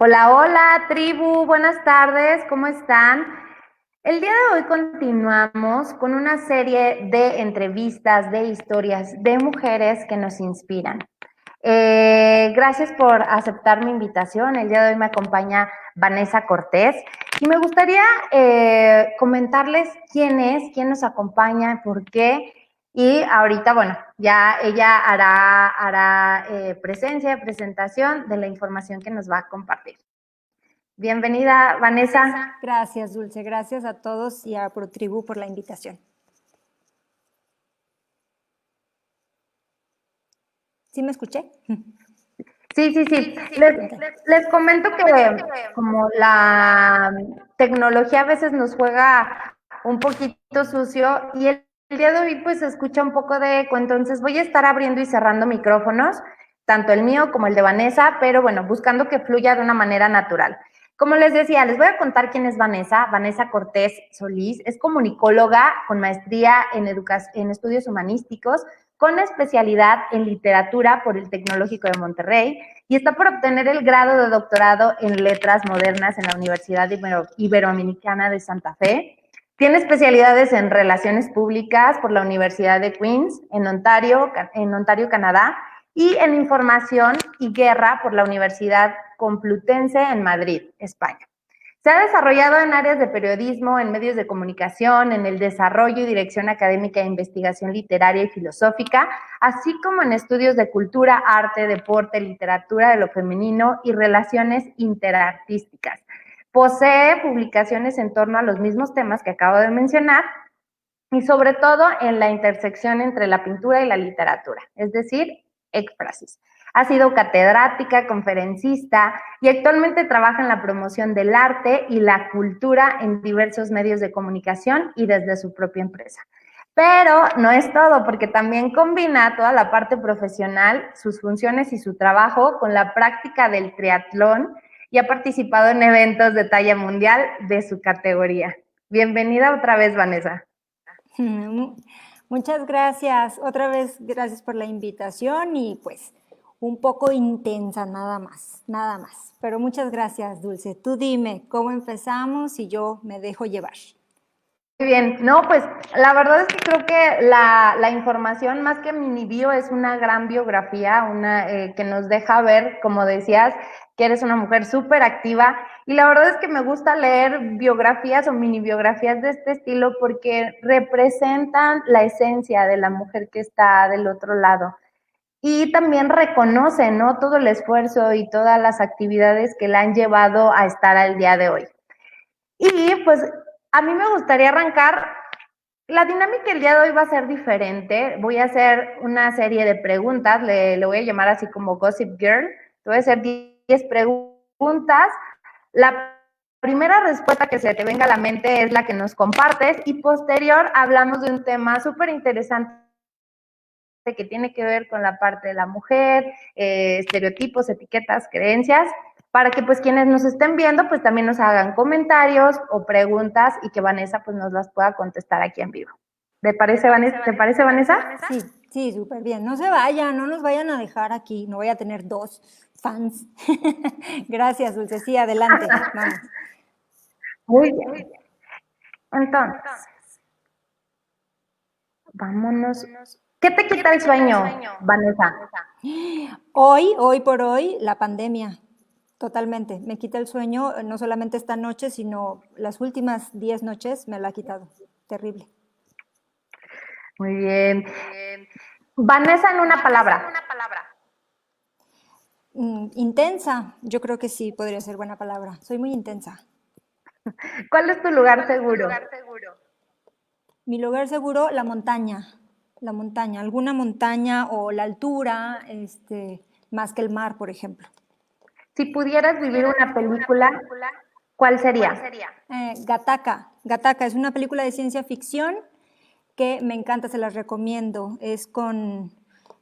Hola, hola, tribu, buenas tardes, ¿cómo están? El día de hoy continuamos con una serie de entrevistas, de historias de mujeres que nos inspiran. Gracias por aceptar mi invitación. El día de hoy me acompaña Vanessa Cortés y me gustaría comentarles quién nos acompaña, por qué. Y ahorita, bueno, ya ella hará presentación de la información que nos va a compartir. Bienvenida, Vanessa. Gracias, Dulce. Gracias a todos y a ProTribu por la invitación. ¿Sí me escuché? Sí. Les comento que como la tecnología a veces nos juega un poquito sucio y el día de hoy pues se escucha un poco de eco, entonces voy a estar abriendo y cerrando micrófonos, tanto el mío como el de Vanessa, pero bueno, buscando que fluya de una manera natural. Como les decía, les voy a contar quién es Vanessa. Vanessa Cortés Solís es comunicóloga con maestría en estudios humanísticos, con especialidad en literatura por el Tecnológico de Monterrey y está por obtener el grado de doctorado en letras modernas en la Universidad Iberoamericana de Santa Fe. Tiene especialidades en relaciones públicas por la Universidad de Queen's en Ontario, Canadá, y en información y guerra por la Universidad Complutense en Madrid, España. Se ha desarrollado en áreas de periodismo, en medios de comunicación, en el desarrollo y dirección académica e investigación literaria y filosófica, así como en estudios de cultura, arte, deporte, literatura de lo femenino y relaciones interartísticas. Posee publicaciones en torno a los mismos temas que acabo de mencionar y sobre todo en la intersección entre la pintura y la literatura, es decir, éxfrasis. Ha sido catedrática, conferencista y actualmente trabaja en la promoción del arte y la cultura en diversos medios de comunicación y desde su propia empresa. Pero no es todo, porque también combina toda la parte profesional, sus funciones y su trabajo con la práctica del triatlón y ha participado en eventos de talla mundial de su categoría. Bienvenida otra vez, Vanessa. Muchas gracias. Otra vez, gracias por la invitación y pues un poco intensa, nada más. Pero muchas gracias, Dulce. Tú dime cómo empezamos y yo me dejo llevar. Muy bien, no, pues la verdad es que creo que la información más que mini bio es una gran biografía, que nos deja ver, como decías, que eres una mujer súper activa y la verdad es que me gusta leer biografías o mini biografías de este estilo porque representan la esencia de la mujer que está del otro lado y también reconocen, ¿no?, todo el esfuerzo y todas las actividades que la han llevado a estar al día de hoy. Y pues a mí me gustaría arrancar. La dinámica el día de hoy va a ser diferente. Voy a hacer una serie de preguntas, le voy a llamar así como Gossip Girl. Te voy a hacer 10 preguntas. La primera respuesta que se te venga a la mente es la que nos compartes y posterior hablamos de un tema súper interesante que tiene que ver con la parte de la mujer, estereotipos, etiquetas, creencias, para que pues quienes nos estén viendo pues también nos hagan comentarios o preguntas y que Vanessa pues nos las pueda contestar aquí en vivo. ¿Te parece, Vanessa? Sí, súper bien. No se vayan, no nos vayan a dejar aquí, no voy a tener dos fans. Gracias, Dulce. Sí, adelante, vamos. Muy bien. Entonces, vámonos. ¿Qué te quita el sueño, Vanessa? Hoy por hoy, la pandemia. Totalmente. Me quita el sueño, no solamente esta noche, sino las últimas 10 noches me la ha quitado. Terrible. Muy bien. Vanessa en una palabra. Intensa, yo creo que sí podría ser buena palabra. Soy muy intensa. ¿Cuál es tu lugar seguro? Mi lugar seguro, la montaña. La montaña, alguna montaña o la altura, más que el mar, por ejemplo. Si pudieras vivir una película, ¿cuál sería? Gattaca. Gattaca es una película de ciencia ficción que me encanta, se las recomiendo. Es con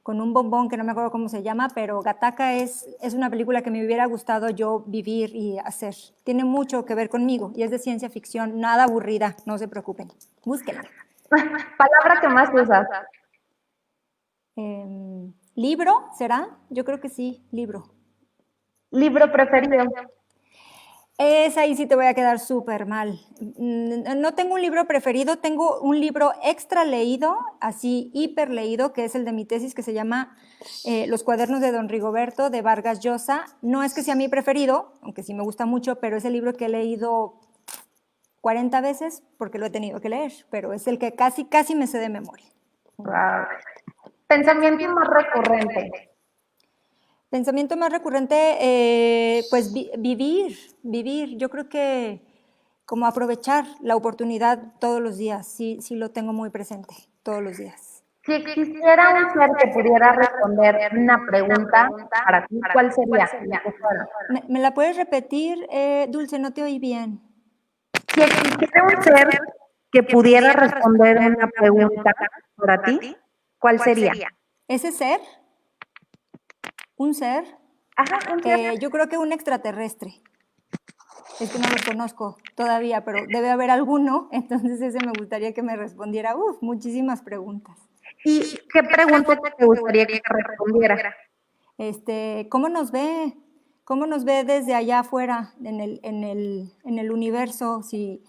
un bombón que no me acuerdo cómo se llama, pero Gattaca es una película que me hubiera gustado yo vivir y hacer. Tiene mucho que ver conmigo y es de ciencia ficción, nada aburrida, no se preocupen. Búsquenla. ¿Palabra que más usas? ¿Libro será? Yo creo que sí, libro. ¿Libro preferido? Ahí sí te voy a quedar súper mal. No tengo un libro preferido, tengo un libro extra leído, así hiper leído, que es el de mi tesis, que se llama Los cuadernos de Don Rigoberto, de Vargas Llosa. No es que sea mi preferido, aunque sí me gusta mucho, pero es el libro que he leído 40 veces porque lo he tenido que leer, pero es el que casi me sé de memoria. Wow. Pensamiento más recurrente. Pensamiento más recurrente, pues vivir. Yo creo que como aprovechar la oportunidad todos los días, sí lo tengo muy presente, todos los días. Si existiera un ser que pudiera responder una pregunta para ti, ¿cuál sería? La que fuera. ¿Me la puedes repetir, Dulce? No te oí bien. Si existiera un ser que pudiera responder una pregunta para ti, ¿cuál sería? ¿Ese ser? ¿Un ser? Ajá, un ser. Yo creo que un extraterrestre. Es que no los conozco todavía, pero debe haber alguno, entonces ese me gustaría que me respondiera. Muchísimas preguntas. ¿Y qué pregunta te gustaría que respondiera? ¿Cómo nos ve? ¿Cómo nos ve desde allá afuera, en el universo? Si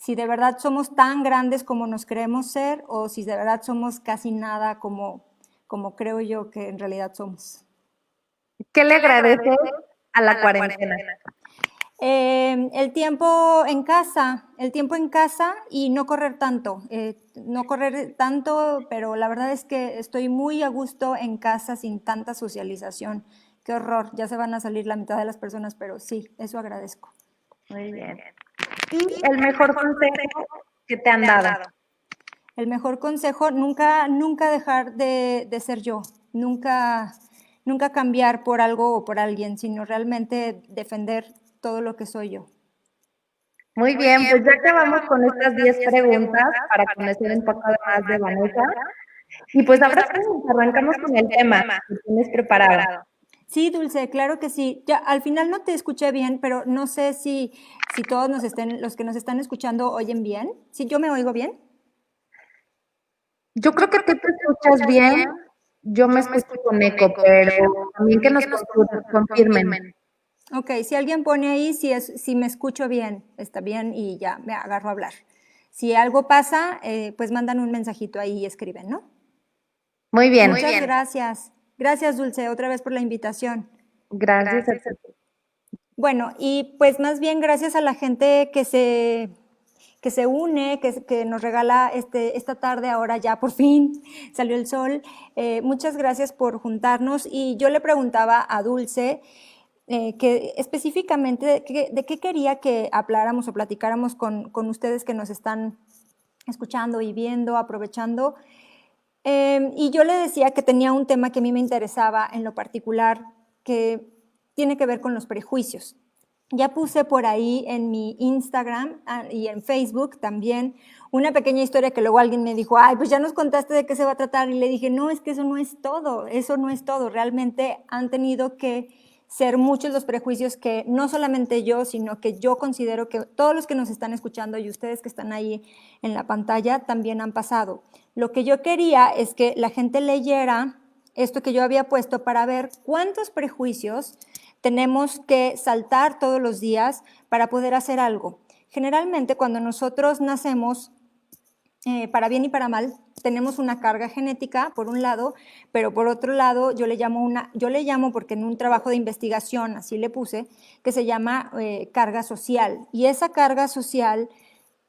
de verdad somos tan grandes como nos creemos ser, o si de verdad somos casi nada como creo yo que en realidad somos. ¿Qué le agradeces a la cuarentena? El tiempo en casa y no correr tanto, pero la verdad es que estoy muy a gusto en casa sin tanta socialización. Qué horror, ya se van a salir la mitad de las personas, pero sí, eso agradezco. Muy bien. ¿Y el mejor consejo que te han dado? El mejor consejo, nunca dejar de ser yo, nunca cambiar por algo o por alguien, sino realmente defender todo lo que soy yo. Muy bien, pues ya acabamos con estas 10 preguntas para conocer un poco más de Vanessa. Y pues ahora sí, arrancamos con el tema que tienes preparado. Sí, Dulce, claro que sí. Ya, al final no te escuché bien, pero no sé si todos los que nos están escuchando oyen bien. ¿Sí, yo me oigo bien? Yo creo que tú te escuchas bien, yo me escucho con eco, pero también que nos confirmen. Ok, si alguien pone ahí si me escucho bien, está bien y ya me agarro a hablar. Si algo pasa, pues mandan un mensajito ahí y escriben, ¿no? Muy bien. Muchas gracias. Gracias, Dulce, otra vez por la invitación. Gracias a ti. Bueno, y pues más bien gracias a la gente que se une, que nos regala esta tarde, ahora ya por fin salió el sol. Muchas gracias por juntarnos. Y yo le preguntaba a Dulce que específicamente de qué quería que habláramos o platicáramos con ustedes que nos están escuchando y viendo, aprovechando. Y yo le decía que tenía un tema que a mí me interesaba en lo particular, que tiene que ver con los prejuicios. Ya puse por ahí en mi Instagram y en Facebook también una pequeña historia que luego alguien me dijo, ay, pues ya nos contaste de qué se va a tratar. Y le dije, no, es que eso no es todo. Realmente han tenido que ser muchos los prejuicios que no solamente yo, sino que yo considero que todos los que nos están escuchando y ustedes que están ahí en la pantalla también han pasado. Lo que yo quería es que la gente leyera esto que yo había puesto para ver cuántos prejuicios tenemos que saltar todos los días para poder hacer algo. Generalmente cuando nosotros nacemos, para bien y para mal, tenemos una carga genética, por un lado, pero por otro lado yo le llamo porque en un trabajo de investigación, así le puse, que se llama carga social. Y esa carga social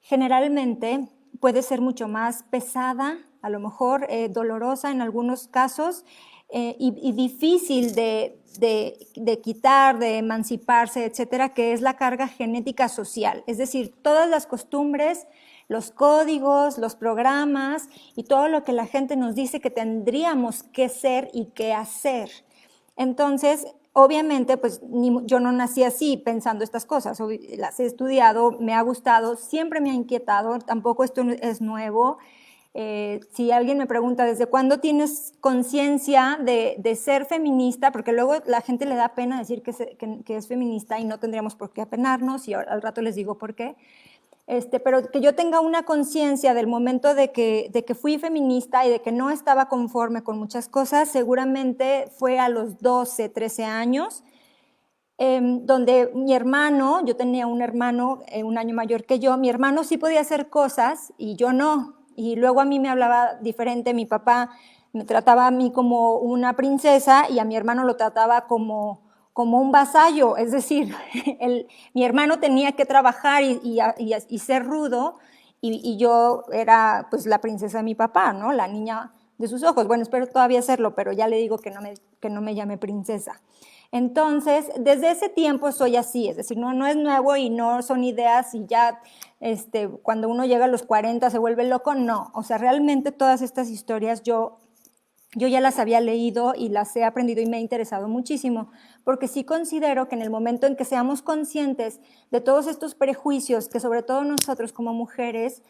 generalmente puede ser mucho más pesada, a lo mejor dolorosa en algunos casos, y difícil de quitar, de emanciparse, etcétera, que es la carga genética social. Es decir, todas las costumbres, los códigos, los programas y todo lo que la gente nos dice que tendríamos que ser y que hacer. Entonces, obviamente, pues yo no nací así pensando estas cosas, las he estudiado, me ha gustado, siempre me ha inquietado, tampoco esto es nuevo. Si alguien me pregunta, ¿desde cuándo tienes conciencia de ser feminista? Porque luego la gente le da pena decir que es feminista y no tendríamos por qué apenarnos, y al rato les digo por qué. Pero que yo tenga una conciencia del momento de que fui feminista y de que no estaba conforme con muchas cosas, seguramente fue a los 12, 13 años, donde mi hermano, yo tenía un hermano 1 año mayor que yo, mi hermano sí podía hacer cosas y yo no, y luego a mí me hablaba diferente, mi papá me trataba a mí como una princesa y a mi hermano lo trataba como un vasallo, es decir, mi hermano tenía que trabajar y ser rudo, y yo era pues la princesa de mi papá, ¿no? La niña de sus ojos. Bueno, espero todavía serlo, pero ya le digo que no me llame princesa. Entonces, desde ese tiempo soy así, es decir, no es nuevo y no son ideas y ya cuando uno llega a los 40 se vuelve loco, no. O sea, realmente todas estas historias yo ya las había leído y las he aprendido y me ha interesado muchísimo, porque sí considero que en el momento en que seamos conscientes de todos estos prejuicios que sobre todo nosotros como mujeres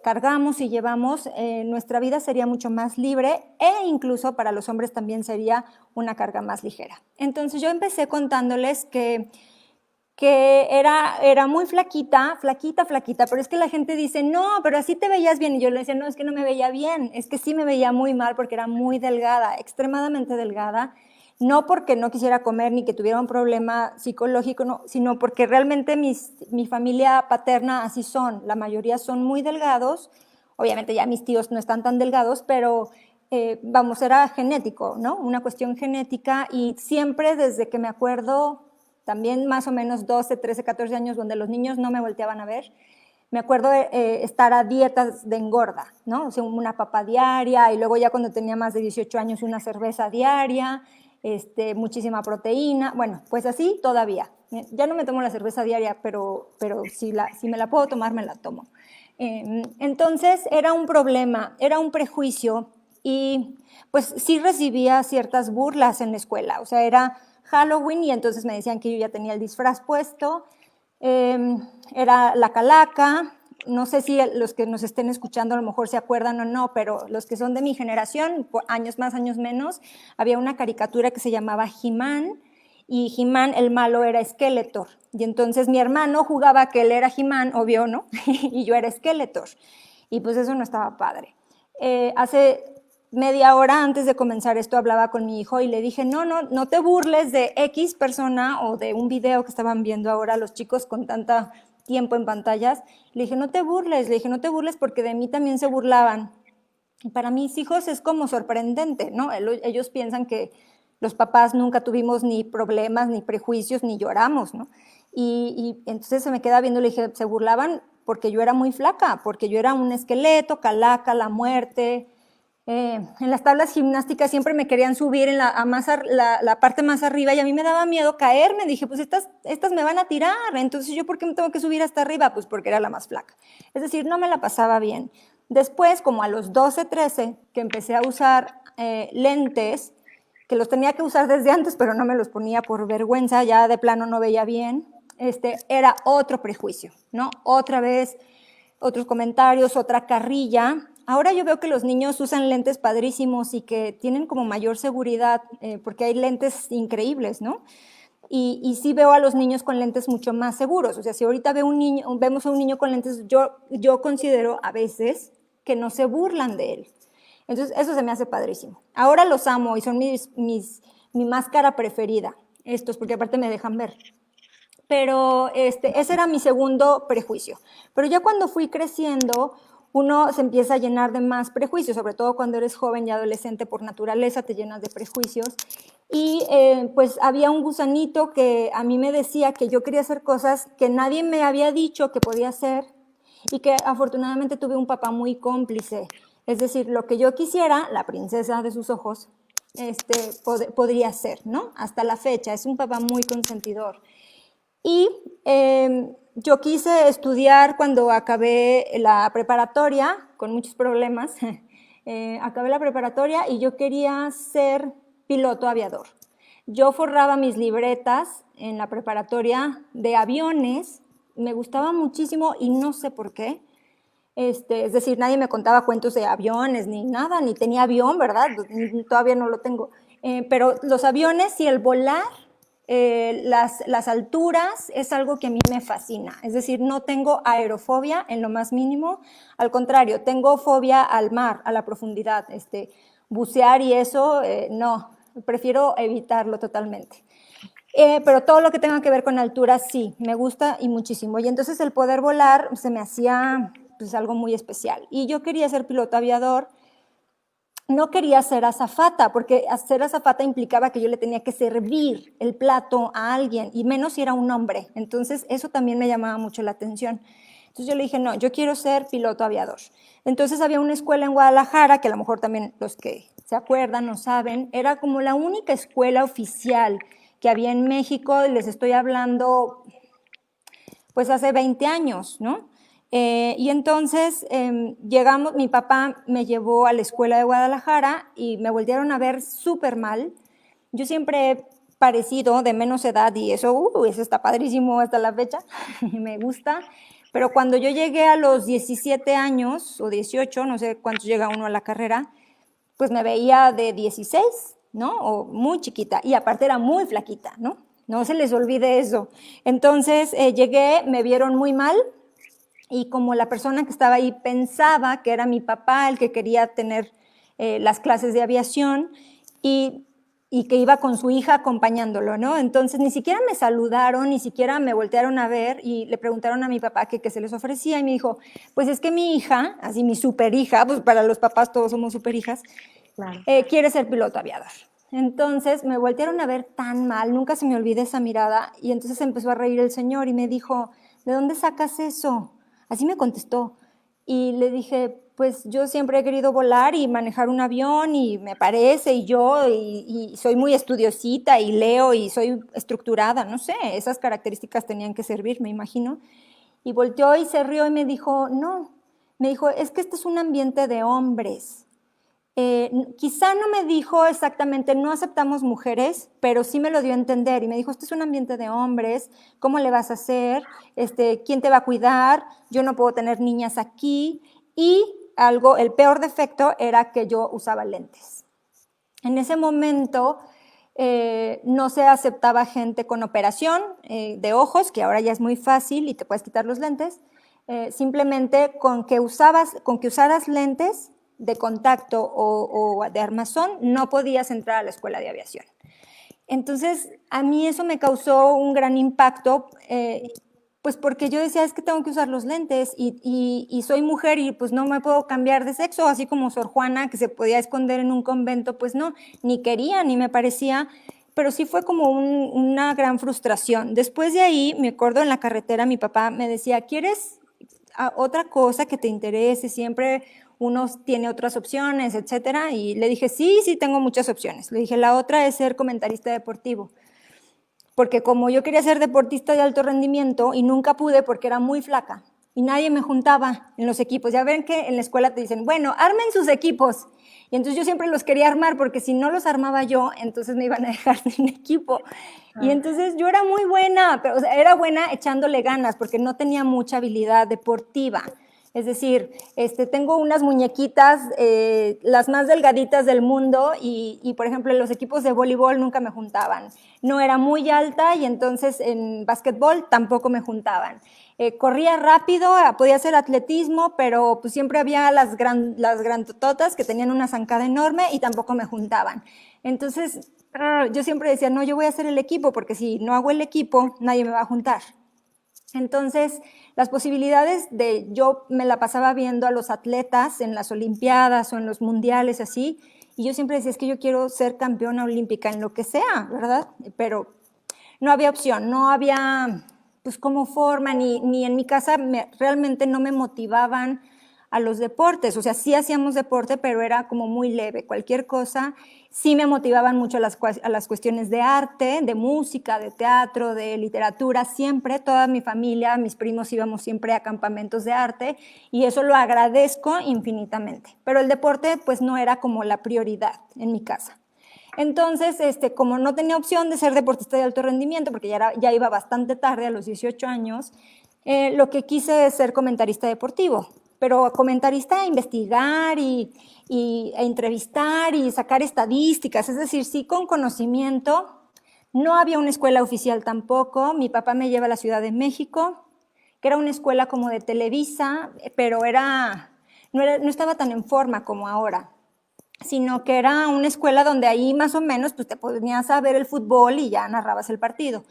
cargamos y llevamos, nuestra vida sería mucho más libre e incluso para los hombres también sería una carga más ligera. Entonces yo empecé contándoles que era muy flaquita, pero es que la gente dice, no, pero así te veías bien. Y yo le decía, no, es que no me veía bien, es que sí me veía muy mal porque era muy delgada, extremadamente delgada, no porque no quisiera comer ni que tuviera un problema psicológico, no, sino porque realmente mi familia paterna así son, la mayoría son muy delgados, obviamente ya mis tíos no están tan delgados, pero vamos, era genético, ¿no? Una cuestión genética y siempre desde que me acuerdo, también más o menos 12, 13, 14 años, donde los niños no me volteaban a ver. Me acuerdo de estar a dietas de engorda, ¿no? O sea, una papa diaria y luego ya cuando tenía más de 18 años una cerveza diaria, muchísima proteína. Bueno, pues así todavía. Ya no me tomo la cerveza diaria, pero si me la puedo tomar, me la tomo. Entonces era un problema, era un prejuicio y pues sí recibía ciertas burlas en la escuela. O sea, era Halloween y entonces me decían que yo ya tenía el disfraz puesto, era la calaca, no sé si los que nos estén escuchando a lo mejor se acuerdan o no, pero los que son de mi generación, años más, años menos, había una caricatura que se llamaba He-Man, y He-Man, el malo, era Skeletor, y entonces mi hermano jugaba que él era He-Man, obvio, ¿no? Y yo era Skeletor, y pues eso no estaba padre. Hace media hora antes de comenzar esto hablaba con mi hijo y le dije, no te burles de X persona o de un video que estaban viendo ahora los chicos con tanto tiempo en pantallas. Le dije, no te burles porque de mí también se burlaban. Y para mis hijos es como sorprendente, ¿no? Ellos piensan que los papás nunca tuvimos ni problemas, ni prejuicios, ni lloramos, ¿no? Y entonces se me queda viendo y le dije, se burlaban porque yo era muy flaca, porque yo era un esqueleto, calaca, la muerte. En las tablas gimnásticas siempre me querían subir en la parte más arriba y a mí me daba miedo caerme. Dije, pues estas me van a tirar, entonces ¿yo por qué me tengo que subir hasta arriba? Pues porque era la más flaca. Es decir, no me la pasaba bien. Después, como a los 12, 13, que empecé a usar lentes, que los tenía que usar desde antes, pero no me los ponía por vergüenza, ya de plano no veía bien, era otro prejuicio, ¿no? Otra vez, otros comentarios, otra carrilla. Ahora yo veo que los niños usan lentes padrísimos y que tienen como mayor seguridad, porque hay lentes increíbles, ¿no? Y sí veo a los niños con lentes mucho más seguros. O sea, si ahorita vemos a un niño con lentes, yo considero a veces que no se burlan de él. Entonces, eso se me hace padrísimo. Ahora los amo y son mi máscara preferida, estos, porque aparte me dejan ver. Pero ese era mi segundo prejuicio. Pero ya cuando fui creciendo, uno se empieza a llenar de más prejuicios, sobre todo cuando eres joven y adolescente, por naturaleza te llenas de prejuicios. Y pues había un gusanito que a mí me decía que yo quería hacer cosas que nadie me había dicho que podía hacer y que afortunadamente tuve un papá muy cómplice. Es decir, lo que yo quisiera, la princesa de sus ojos, podría ser, ¿no? Hasta la fecha, es un papá muy consentidor. Y yo quise estudiar cuando acabé la preparatoria, con muchos problemas, acabé la preparatoria y yo quería ser piloto aviador. Yo forraba mis libretas en la preparatoria de aviones, me gustaba muchísimo y no sé por qué. Es decir, nadie me contaba cuentos de aviones ni nada, ni tenía avión, ¿verdad? Todavía no lo tengo. Pero los aviones y el volar, las alturas es algo que a mí me fascina. Es decir, no tengo aerofobia en lo más mínimo. Al contrario, tengo fobia al mar, a la profundidad. Bucear y eso, no, prefiero evitarlo totalmente. Pero todo lo que tenga que ver con altura, sí, me gusta y muchísimo. Y entonces el poder volar se me hacía pues algo muy especial. Y yo quería ser piloto aviador. No quería ser azafata, porque ser azafata implicaba que yo le tenía que servir el plato a alguien, y menos si era un hombre. Entonces, eso también me llamaba mucho la atención. Entonces yo le dije, no, yo quiero ser piloto aviador. Entonces había una escuela en Guadalajara, que a lo mejor también los que se acuerdan o saben, era como la única escuela oficial que había en México, les estoy hablando pues hace 20 años, ¿no? Y entonces llegamos, mi papá me llevó a la escuela de Guadalajara y me voltearon a ver súper mal. Yo siempre he parecido de menos edad y eso está padrísimo hasta la fecha, me gusta. Pero cuando yo llegué a los 17 años o 18, no sé cuántos llega uno a la carrera, pues me veía de 16, ¿no? O muy chiquita, y aparte era muy flaquita, ¿no? No se les olvide eso. Entonces llegué, me vieron muy mal, y como la persona que estaba ahí pensaba que era mi papá el que quería tener las clases de aviación, y que iba con su hija acompañándolo, ¿no? Entonces ni siquiera me saludaron, ni siquiera me voltearon a ver, y le preguntaron a mi papá qué se les ofrecía, y me dijo, pues es que mi hija, así mi super hija, pues para los papás todos somos super hijas, claro, quiere ser piloto aviador. Entonces me voltearon a ver tan mal, nunca se me olvida esa mirada, y entonces empezó a reír el señor y me dijo, ¿de dónde sacas eso? Así me contestó. Y le dije, pues yo siempre he querido volar y manejar un avión, y me parece, y soy muy estudiosita y leo y soy estructurada, no sé, esas características tenían que servir, me imagino. Y volteó y se rió y me dijo, no, me dijo, es que este es un ambiente de hombres. Quizá no me dijo exactamente, no aceptamos mujeres, pero sí me lo dio a entender y me dijo, este es un ambiente de hombres, ¿cómo le vas a hacer? ¿Quién te va a cuidar? Yo no puedo tener niñas aquí. Y el peor defecto era que yo usaba lentes. En ese momento no se aceptaba gente con operación de ojos, que ahora ya es muy fácil y te puedes quitar los lentes. Simplemente con que usaras lentes de contacto o de armazón, no podías entrar a la escuela de aviación. Entonces, a mí eso me causó un gran impacto, pues porque yo decía, es que tengo que usar los lentes y soy mujer y pues no me puedo cambiar de sexo, así como Sor Juana, que se podía esconder en un convento, pues no, ni quería, ni me parecía, pero sí fue como una gran frustración. Después de ahí, me acuerdo en la carretera, mi papá me decía, ¿quieres otra cosa que te interese? Siempre uno tiene otras opciones, etcétera. Y le dije, sí, tengo muchas opciones. Le dije, la otra es ser comentarista deportivo. Porque como yo quería ser deportista de alto rendimiento y nunca pude porque era muy flaca y nadie me juntaba en los equipos. Ya ven que en la escuela te dicen, bueno, armen sus equipos. Y entonces yo siempre los quería armar porque si no los armaba yo, entonces me iban a dejar sin equipo. Y entonces yo era muy buena, pero, o sea, era buena echándole ganas porque no tenía mucha habilidad deportiva. Es decir, tengo unas muñequitas, las más delgaditas del mundo, y por ejemplo en los equipos de voleibol nunca me juntaban. No era muy alta y entonces en básquetbol tampoco me juntaban. Corría rápido, podía hacer atletismo, pero pues siempre había las grandototas que tenían una zancada enorme y tampoco me juntaban. Entonces yo siempre decía, no, yo voy a hacer el equipo porque si no hago el equipo nadie me va a juntar. Entonces, las posibilidades de, yo me la pasaba viendo a los atletas en las Olimpiadas o en los mundiales así, y yo siempre decía, es que yo quiero ser campeona olímpica en lo que sea, ¿verdad? Pero no había opción, no había pues como forma, ni en mi casa realmente no me motivaban a los deportes. O sea, sí hacíamos deporte, pero era como muy leve, cualquier cosa. Sí me motivaban mucho a las cuestiones de arte, de música, de teatro, de literatura, siempre, toda mi familia, mis primos íbamos siempre a campamentos de arte, y eso lo agradezco infinitamente. Pero el deporte pues no era como la prioridad en mi casa. Entonces, como no tenía opción de ser deportista de alto rendimiento, porque ya iba bastante tarde, a los 18 años, lo que quise es ser comentarista deportivo, pero comentarista a investigar e entrevistar y sacar estadísticas, es decir, sí con conocimiento. No había una escuela oficial tampoco. Mi papá me lleva a la Ciudad de México, que era una escuela como de Televisa, pero no estaba tan en forma como ahora. sino que era una escuela donde ahí más o menos pues te ponías a ver el fútbol y ya narrabas el partido.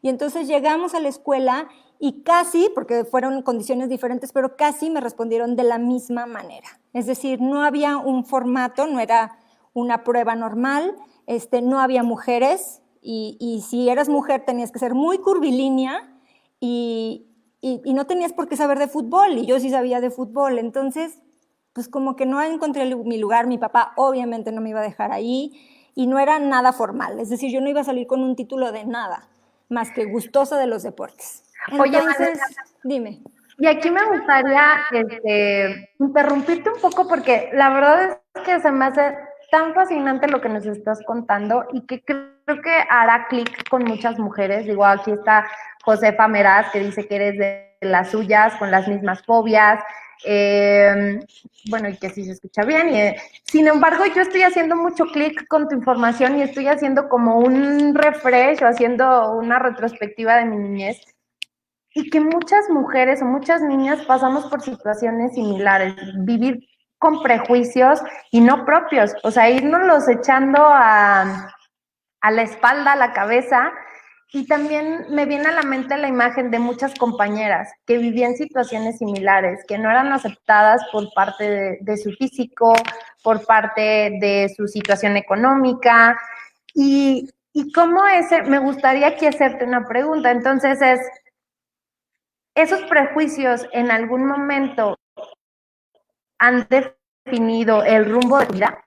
Y entonces llegamos a la escuela y casi, porque fueron condiciones diferentes, pero casi me respondieron de la misma manera. Es decir, no había un formato, no era una prueba normal, no había mujeres y si eras mujer tenías que ser muy curvilínea y no tenías por qué saber de fútbol y yo sí sabía de fútbol. Entonces, pues como que no encontré mi lugar, mi papá obviamente no me iba a dejar ahí y no era nada formal, es decir, yo no iba a salir con un título de nada, más que gustosa de los deportes. Oye, Entonces, dime. y aquí me gustaría interrumpirte un poco porque la verdad es que se me hace tan fascinante lo que nos estás contando y que creo que hará clic con muchas mujeres. Digo, aquí está Josefa Meraz, que dice que eres de las suyas, con las mismas fobias. Bueno, y que sí se escucha bien. Sin embargo, yo estoy haciendo mucho clic con tu información y estoy haciendo como un refresh o haciendo una retrospectiva de mi niñez y que muchas mujeres o muchas niñas pasamos por situaciones similares, vivir con prejuicios y no propios, o sea, irnos echando a la espalda, a la cabeza. Y también me viene a la mente la imagen de muchas compañeras que vivían situaciones similares, que no eran aceptadas por parte de su físico, por parte de su situación económica. Y cómo me gustaría aquí hacerte una pregunta. Entonces ¿esos prejuicios en algún momento han definido el rumbo de tu vida?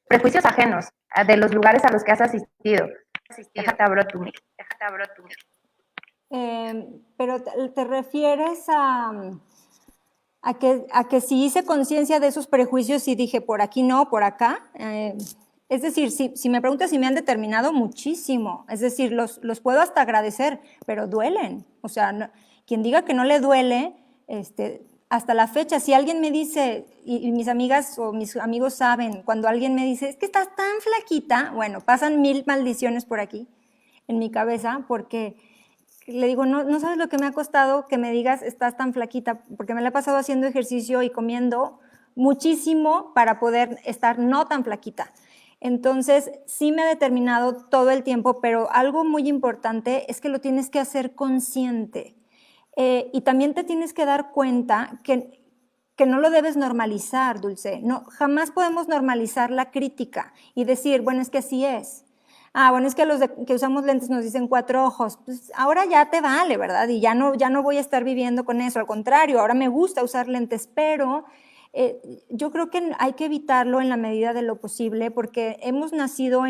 Prejuicios ajenos de los lugares a los que has asistido. Déjate abro tu mic. Pero te refieres a que si hice conciencia de esos prejuicios y dije por aquí no, por acá. Es decir, si me preguntas si me han determinado muchísimo, es decir, los puedo hasta agradecer, pero duelen. O sea, quien diga que no le duele, hasta la fecha, si alguien me dice, y mis amigas o mis amigos saben, cuando alguien me dice, es que estás tan flaquita, bueno, pasan 1000 maldiciones por aquí, en mi cabeza, porque le digo, no sabes lo que me ha costado que me digas, estás tan flaquita, porque me la he pasado haciendo ejercicio y comiendo muchísimo para poder estar no tan flaquita. Entonces, sí me ha determinado todo el tiempo, pero algo muy importante es que lo tienes que hacer consciente. Y también te tienes que dar cuenta que no lo debes normalizar, Dulce. No, jamás podemos normalizar la crítica y decir, bueno, es que así es. Bueno, es que los que usamos lentes nos dicen 4 ojos. Pues ahora ya te vale, ¿verdad? Y ya no voy a estar viviendo con eso. Al contrario, ahora me gusta usar lentes, pero yo creo que hay que evitarlo en la medida de lo posible porque hemos nacido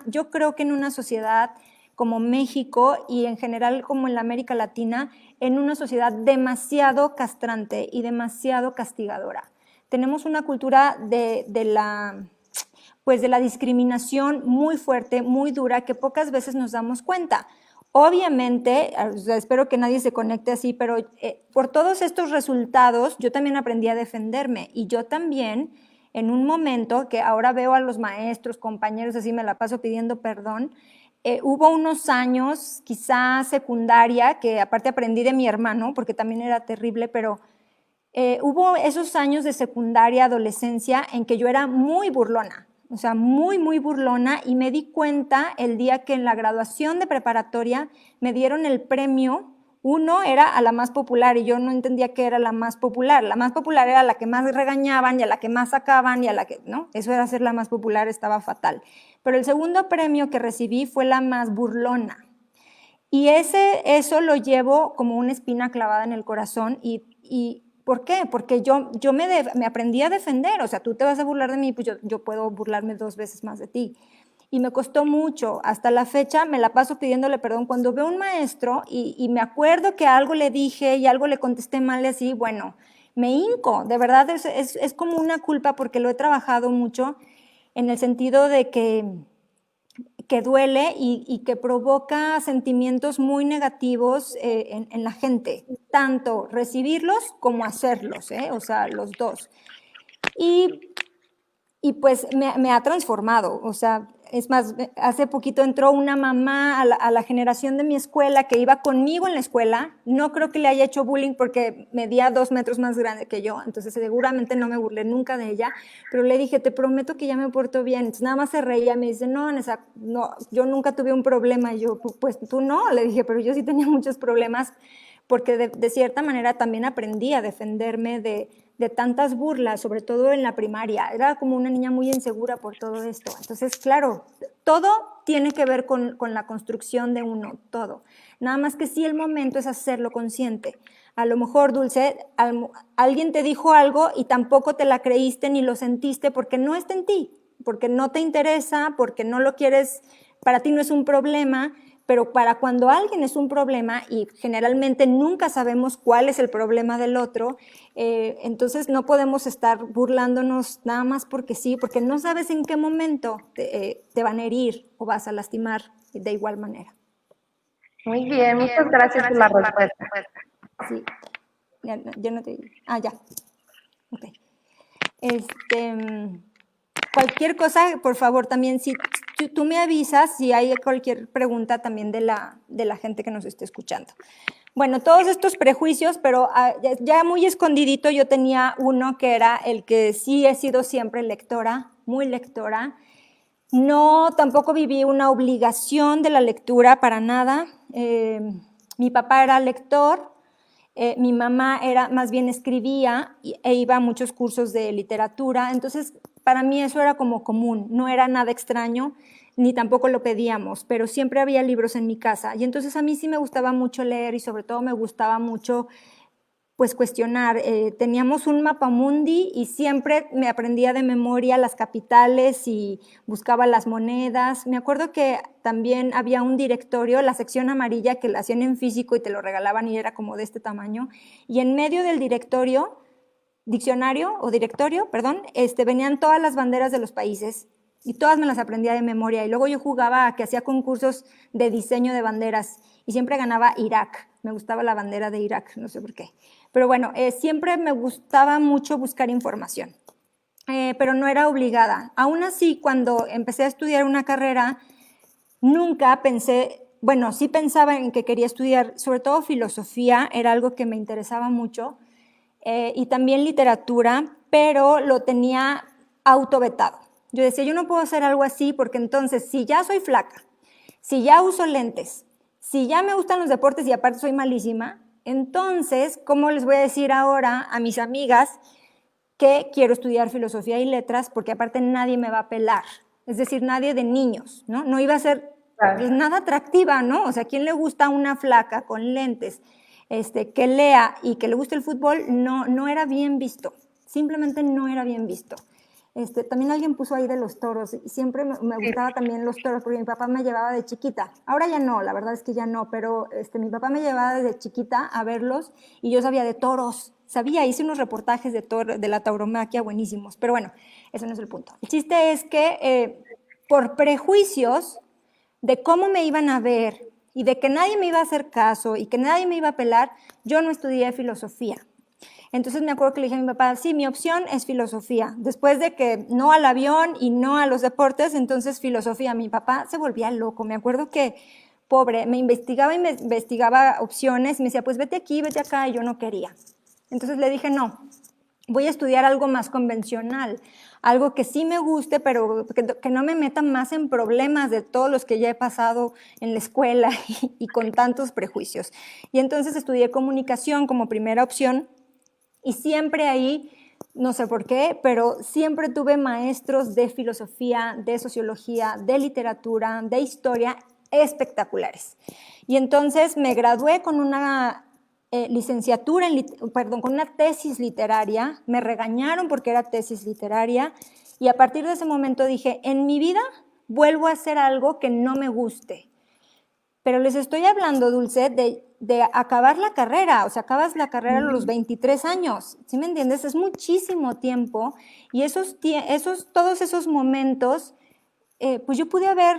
yo creo que en una sociedad como México y en general como en la América Latina, en una sociedad demasiado castrante y demasiado castigadora. Tenemos una cultura de la discriminación muy fuerte, muy dura, que pocas veces nos damos cuenta. Obviamente, espero que nadie se conecte así, pero por todos estos resultados yo también aprendí a defenderme y yo también en un momento que ahora veo a los maestros, compañeros, así me la paso pidiendo perdón, hubo unos años, quizá secundaria, que aparte aprendí de mi hermano, porque también era terrible, pero hubo esos años de secundaria, adolescencia, en que yo era muy burlona, o sea, muy, muy burlona, y me di cuenta el día que en la graduación de preparatoria me dieron el premio. Uno era a la más popular y yo no entendía qué era la más popular. La más popular era la que más regañaban y a la que más sacaban y a la que, ¿no? Eso era ser la más popular, estaba fatal. Pero el segundo premio que recibí fue la más burlona. Y eso lo llevo como una espina clavada en el corazón. ¿Y por qué? Porque yo me aprendí a defender. O sea, tú te vas a burlar de mí, pues yo puedo burlarme 2 veces más de ti. Y me costó mucho. Hasta la fecha me la paso pidiéndole perdón. Cuando veo a un maestro y me acuerdo que algo le dije y algo le contesté mal así, bueno, me hinco. De verdad es como una culpa porque lo he trabajado mucho en el sentido de que duele y que provoca sentimientos muy negativos en la gente, tanto recibirlos como hacerlos, o sea, los dos. Y pues me ha transformado, o sea, Es más, hace poquito entró una mamá a la generación de mi escuela que iba conmigo en la escuela. No creo que le haya hecho bullying porque medía 2 metros más grande que yo, entonces seguramente no me burlé nunca de ella, pero le dije, te prometo que ya me porto bien. Entonces nada más se reía, me dice, no, Vanessa, no, yo nunca tuve un problema. Y yo, pues tú no, le dije, pero yo sí tenía muchos problemas porque de cierta manera también aprendí a defenderme de tantas burlas, sobre todo en la primaria. Era como una niña muy insegura por todo esto. Entonces, claro, todo tiene que ver con la construcción de uno, todo. Nada más que sí el momento es hacerlo consciente. A lo mejor, Dulce, alguien te dijo algo y tampoco te la creíste ni lo sentiste porque no está en ti, porque no te interesa, porque no lo quieres, para ti no es un problema. Pero para cuando alguien es un problema, y generalmente nunca sabemos cuál es el problema del otro, entonces no podemos estar burlándonos nada más porque sí, porque no sabes en qué momento te van a herir o vas a lastimar de igual manera. Muy bien, muchas gracias por la respuesta. Sí, ya no te... Ah, ya. Ok. Cualquier cosa, por favor, también si tú me avisas si hay cualquier pregunta también de la gente que nos esté escuchando. Bueno, todos estos prejuicios, pero ya muy escondidito yo tenía uno que era el que sí he sido siempre lectora, muy lectora. No, tampoco viví una obligación de la lectura para nada. Mi papá era lector, mi mamá era, más bien escribía e iba a muchos cursos de literatura, entonces para mí eso era como común, no era nada extraño, ni tampoco lo pedíamos, pero siempre había libros en mi casa. Y entonces a mí sí me gustaba mucho leer y sobre todo me gustaba mucho pues cuestionar. Teníamos un mapamundi y siempre me aprendía de memoria las capitales y buscaba las monedas. Me acuerdo que también había un directorio, la sección amarilla, que la hacían en físico y te lo regalaban y era como de este tamaño. Y en medio del directorio, perdón, venían todas las banderas de los países y todas me las aprendía de memoria. Y luego yo jugaba a que hacía concursos de diseño de banderas y siempre ganaba Irak. Me gustaba la bandera de Irak, no sé por qué. Pero bueno, siempre me gustaba mucho buscar información, pero no era obligada. Aún así, cuando empecé a estudiar una carrera, nunca pensé, bueno, sí pensaba en que quería estudiar, sobre todo filosofía, era algo que me interesaba mucho, y también literatura, pero lo tenía autovetado. Yo decía, yo no puedo hacer algo así porque entonces, si ya soy flaca, si ya uso lentes, si ya me gustan los deportes y aparte soy malísima, entonces, ¿cómo les voy a decir ahora a mis amigas que quiero estudiar filosofía y letras? Porque aparte nadie me va a pelar, es decir, nadie de niños, ¿no? No iba a ser pues, nada atractiva, ¿no? O sea, ¿quién le gusta una flaca con lentes que lea y que le guste el fútbol? No era bien visto, simplemente no era bien visto. También alguien puso ahí de los toros, y siempre me gustaba también los toros, porque mi papá me llevaba de chiquita. Ahora ya no, la verdad es que ya no, pero mi papá me llevaba desde chiquita a verlos y yo sabía de toros, hice unos reportajes de la tauromaquia buenísimos, pero bueno, ese no es el punto. El chiste es que por prejuicios de cómo me iban a ver y de que nadie me iba a hacer caso y que nadie me iba a pelar, yo no estudié filosofía. Entonces me acuerdo que le dije a mi papá, sí, mi opción es filosofía. Después de que no al avión y no a los deportes, entonces filosofía. Mi papá se volvía loco. Me acuerdo que, pobre, me investigaba opciones y me decía, pues vete aquí, vete acá, y yo no quería. Entonces le dije, no, voy a estudiar algo más convencional, algo que sí me guste, pero que no me meta más en problemas de todos los que ya he pasado en la escuela y con tantos prejuicios. Y entonces estudié comunicación como primera opción. Y siempre ahí, no sé por qué, pero siempre tuve maestros de filosofía, de sociología, de literatura, de historia espectaculares. Y entonces me gradué con una licenciatura, con una tesis literaria. Me regañaron porque era tesis literaria. Y a partir de ese momento dije, en mi vida vuelvo a hacer algo que no me guste. Pero les estoy hablando, Dulce, de acabar la carrera, o sea, acabas la carrera a los 23 años, ¿sí me entiendes? Es muchísimo tiempo y todos esos momentos, pues yo pude haber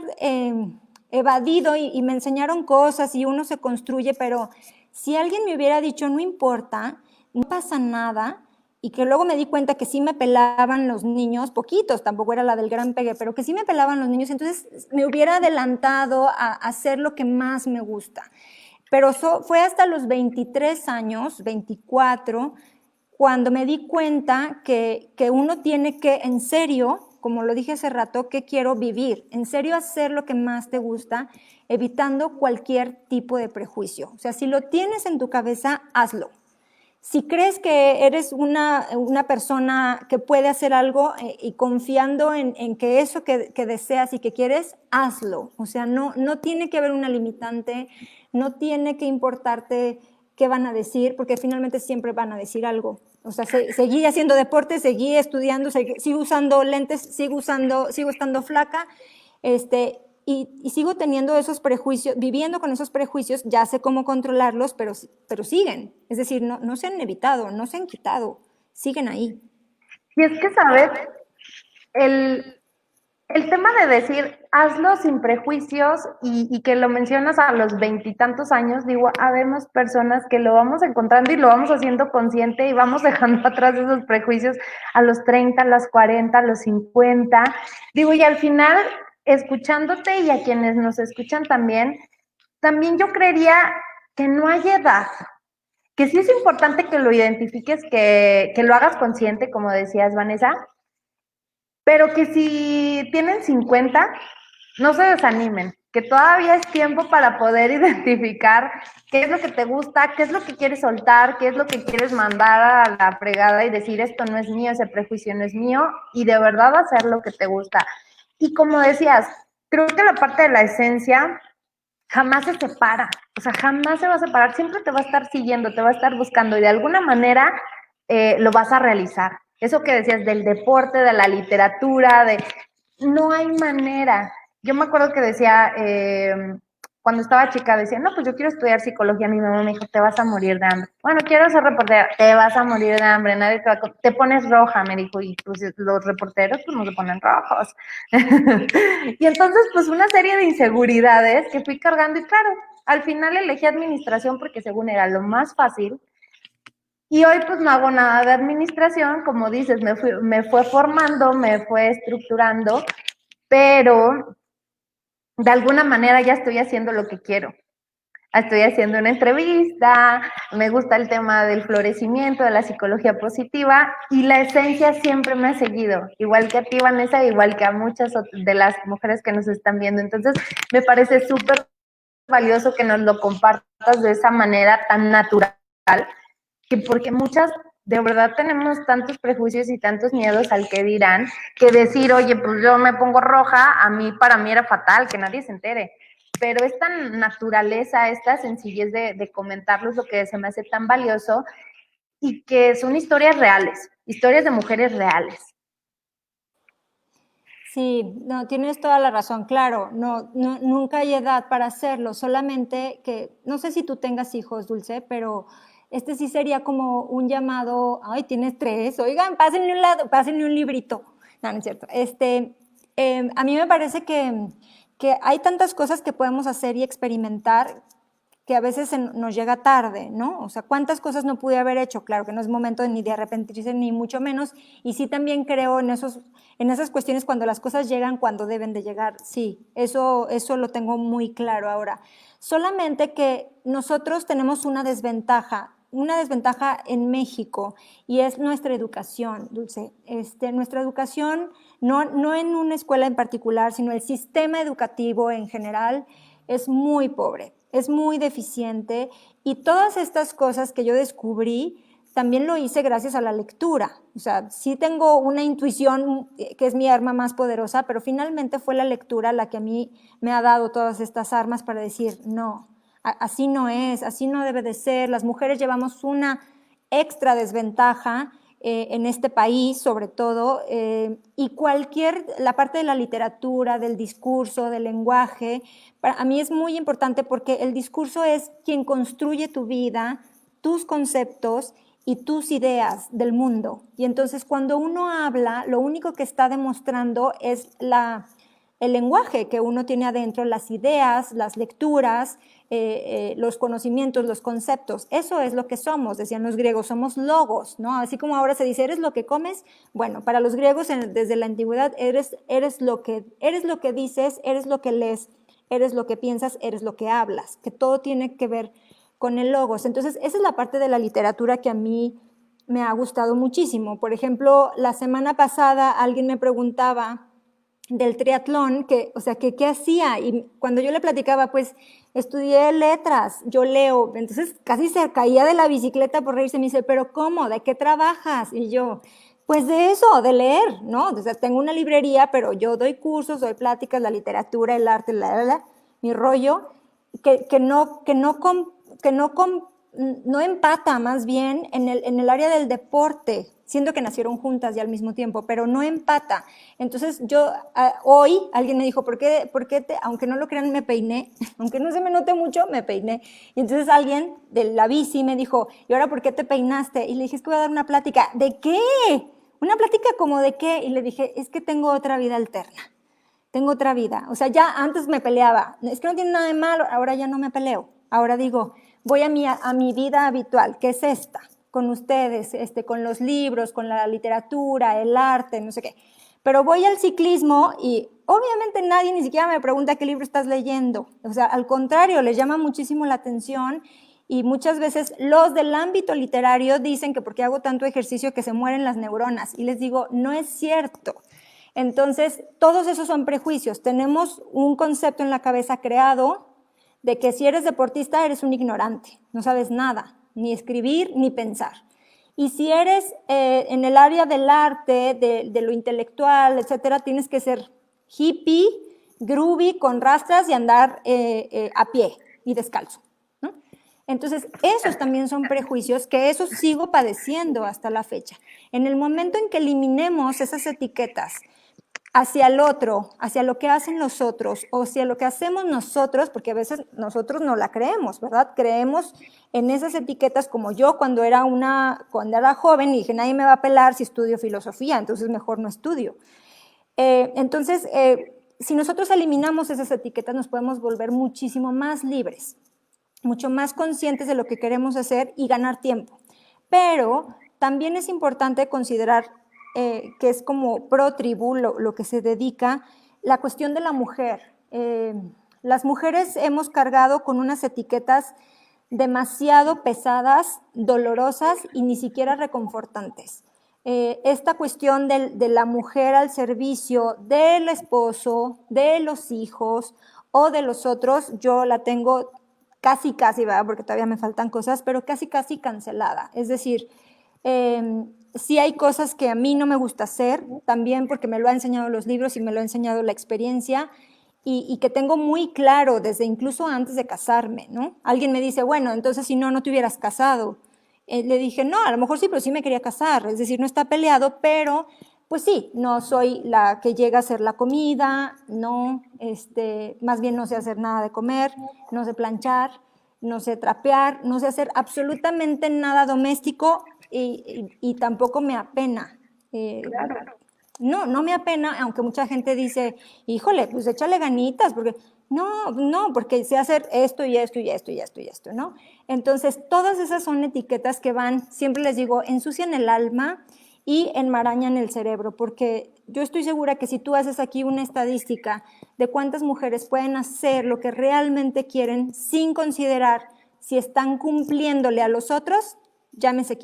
evadido y me enseñaron cosas y uno se construye, pero si alguien me hubiera dicho, no importa, no pasa nada, y que luego me di cuenta que sí me pelaban los niños, poquitos, tampoco era la del gran pegue, pero que sí me pelaban los niños, entonces me hubiera adelantado a hacer lo que más me gusta. Pero fue hasta los 23 años, 24, cuando me di cuenta que uno tiene que, en serio, como lo dije hace rato, que quiero vivir, en serio hacer lo que más te gusta, evitando cualquier tipo de prejuicio. O sea, si lo tienes en tu cabeza, hazlo. Si crees que eres una persona que puede hacer algo y confiando en que eso que deseas y que quieres, hazlo. O sea, no tiene que haber una limitante, no tiene que importarte qué van a decir, porque finalmente siempre van a decir algo. O sea, seguí haciendo deporte, seguí estudiando, sigo usando lentes, sigo estando flaca, y sigo teniendo esos prejuicios, viviendo con esos prejuicios, ya sé cómo controlarlos, pero siguen. Es decir, no se han evitado, no se han quitado, siguen ahí. Y es que, ¿sabes? El tema de decir, hazlo sin prejuicios y que lo mencionas a los 20 y tantos años, digo, habemos personas que lo vamos encontrando y lo vamos haciendo consciente y vamos dejando atrás esos prejuicios a los 30, a los 40, a los 50. Digo, y al final, escuchándote y a quienes nos escuchan también yo creería que no hay edad, que sí es importante que lo identifiques, que lo hagas consciente, como decías, Vanessa, pero que si tienen 50, no se desanimen, que todavía es tiempo para poder identificar qué es lo que te gusta, qué es lo que quieres soltar, qué es lo que quieres mandar a la fregada y decir, esto no es mío, ese prejuicio no es mío, y de verdad hacer lo que te gusta. Y como decías, creo que la parte de la esencia jamás se separa, o sea, jamás se va a separar, siempre te va a estar siguiendo, te va a estar buscando y de alguna manera lo vas a realizar. Eso que decías del deporte, de la literatura, no hay manera. Yo me acuerdo que decía, cuando estaba chica, decía, no, pues yo quiero estudiar psicología. Mi mamá me dijo, te vas a morir de hambre. Bueno, quiero ser reportera, te vas a morir de hambre, nadie te va a... Te pones roja, me dijo, y pues los reporteros pues no se ponen rojos. Y entonces, pues una serie de inseguridades que fui cargando y claro, al final elegí administración porque según era lo más fácil. Y hoy pues no hago nada de administración, como dices, me fue formando, me fue estructurando, pero de alguna manera ya estoy haciendo lo que quiero. Estoy haciendo una entrevista, me gusta el tema del florecimiento, de la psicología positiva y la esencia siempre me ha seguido, igual que a ti, Vanessa, igual que a muchas de las mujeres que nos están viendo. Entonces, me parece súper valioso que nos lo compartas de esa manera tan natural, que porque muchas de verdad tenemos tantos prejuicios y tantos miedos al que dirán, que decir, oye, pues yo me pongo roja, para mí era fatal, que nadie se entere. Pero esta naturaleza, esta sencillez de comentarlos, lo que se me hace tan valioso, y que son historias reales, historias de mujeres reales. Sí, no, tienes toda la razón, claro, nunca hay edad para hacerlo, solamente que, no sé si tú tengas hijos, Dulce, pero este sí sería como un llamado, ay, tienes 3, oigan, pásenle un librito. No, no es cierto. A mí me parece que hay tantas cosas que podemos hacer y experimentar que a veces nos llega tarde, ¿no? O sea, ¿cuántas cosas no pude haber hecho? Claro que no es momento ni de arrepentirse, ni mucho menos, y sí también creo en esas cuestiones cuando las cosas llegan cuando deben de llegar, sí, eso lo tengo muy claro ahora. Solamente que nosotros tenemos una desventaja en México, y es nuestra educación, Dulce. Nuestra educación, no en una escuela en particular, sino el sistema educativo en general, es muy pobre, es muy deficiente, y todas estas cosas que yo descubrí también lo hice gracias a la lectura. O sea, sí tengo una intuición que es mi arma más poderosa, pero finalmente fue la lectura la que a mí me ha dado todas estas armas para decir, no, así no es, así no debe de ser. Las mujeres llevamos una extra desventaja en este país, sobre todo, y la parte de la literatura, del discurso, del lenguaje, para mí es muy importante porque el discurso es quien construye tu vida, tus conceptos y tus ideas del mundo. Y entonces cuando uno habla, lo único que está demostrando es el lenguaje que uno tiene adentro, las ideas, las lecturas, los conocimientos, los conceptos. Eso es lo que somos, decían los griegos, somos logos, ¿no? Así como ahora se dice, ¿eres lo que comes? Bueno, para los griegos desde la antigüedad eres lo que dices, eres lo que lees, eres lo que piensas, eres lo que hablas, que todo tiene que ver con el logos. Entonces, esa es la parte de la literatura que a mí me ha gustado muchísimo. Por ejemplo, la semana pasada alguien me preguntaba del triatlón, o sea, ¿qué hacía? Y cuando yo le platicaba, pues estudié letras, yo leo, entonces casi se caía de la bicicleta por reírse, me dice, ¿pero cómo? ¿De qué trabajas? Y yo, pues de eso, de leer, ¿no? O sea, tengo una librería, pero yo doy cursos, doy pláticas, la literatura, el arte, mi rollo, no empata más bien en el área del deporte, siendo que nacieron juntas y al mismo tiempo, pero no empata. Entonces yo, hoy alguien me dijo, ¿por qué aunque no lo crean, me peiné? Aunque no se me note mucho, me peiné. Y entonces alguien de la bici me dijo, ¿y ahora por qué te peinaste? Y le dije, es que voy a dar una plática. ¿De qué? ¿Una plática como de qué? Y le dije, es que tengo otra vida alterna. Tengo otra vida. O sea, ya antes me peleaba. Es que no tiene nada de malo, ahora ya no me peleo. Ahora digo, voy a mi vida habitual, que es esta, con ustedes, con los libros, con la literatura, el arte, no sé qué. Pero voy al ciclismo y obviamente nadie ni siquiera me pregunta qué libro estás leyendo. O sea, al contrario, les llama muchísimo la atención y muchas veces los del ámbito literario dicen que porque hago tanto ejercicio que se mueren las neuronas. Y les digo, no es cierto. Entonces, todos esos son prejuicios. Tenemos un concepto en la cabeza creado de que si eres deportista eres un ignorante, no sabes nada, ni escribir ni pensar. Y si eres en el área del arte, de lo intelectual, etcétera, tienes que ser hippie, groovy, con rastras y andar a pie y descalzo, ¿no? Entonces, esos también son prejuicios que eso sigo padeciendo hasta la fecha. En el momento en que eliminemos esas etiquetas hacia el otro, hacia lo que hacen los otros, o hacia lo que hacemos nosotros, porque a veces nosotros no la creemos, ¿verdad? Creemos en esas etiquetas como yo cuando era joven y dije, nadie me va a pelar si estudio filosofía, entonces mejor no estudio. Si nosotros eliminamos esas etiquetas, nos podemos volver muchísimo más libres, mucho más conscientes de lo que queremos hacer y ganar tiempo. Pero también es importante considerar que es como pro tribu lo que se dedica, la cuestión de la mujer. Las mujeres hemos cargado con unas etiquetas demasiado pesadas, dolorosas y ni siquiera reconfortantes. Esta cuestión de la mujer al servicio del esposo, de los hijos o de los otros, yo la tengo casi, ¿verdad? Porque todavía me faltan cosas, pero casi cancelada. Es decir, sí hay cosas que a mí no me gusta hacer, también porque me lo han enseñado los libros y me lo ha enseñado la experiencia, y que tengo muy claro desde incluso antes de casarme, ¿no? Alguien me dice, bueno, entonces si no te hubieras casado. Le dije, no, a lo mejor sí, pero sí me quería casar, es decir, no está peleado, pero pues sí, no soy la que llega a hacer la comida, no, más bien no sé hacer nada de comer, no sé planchar, no sé trapear, no sé hacer absolutamente nada doméstico y tampoco me apena. Claro. No me apena, aunque mucha gente dice, híjole, pues échale ganitas, porque no, porque sé hacer esto y esto y esto y esto y esto, ¿no? Entonces, todas esas son etiquetas que van, siempre les digo, ensucian el alma y enmarañan el cerebro, porque yo estoy segura que si tú haces aquí una estadística de cuántas mujeres pueden hacer lo que realmente quieren sin considerar si están cumpliéndole a los otros, llámese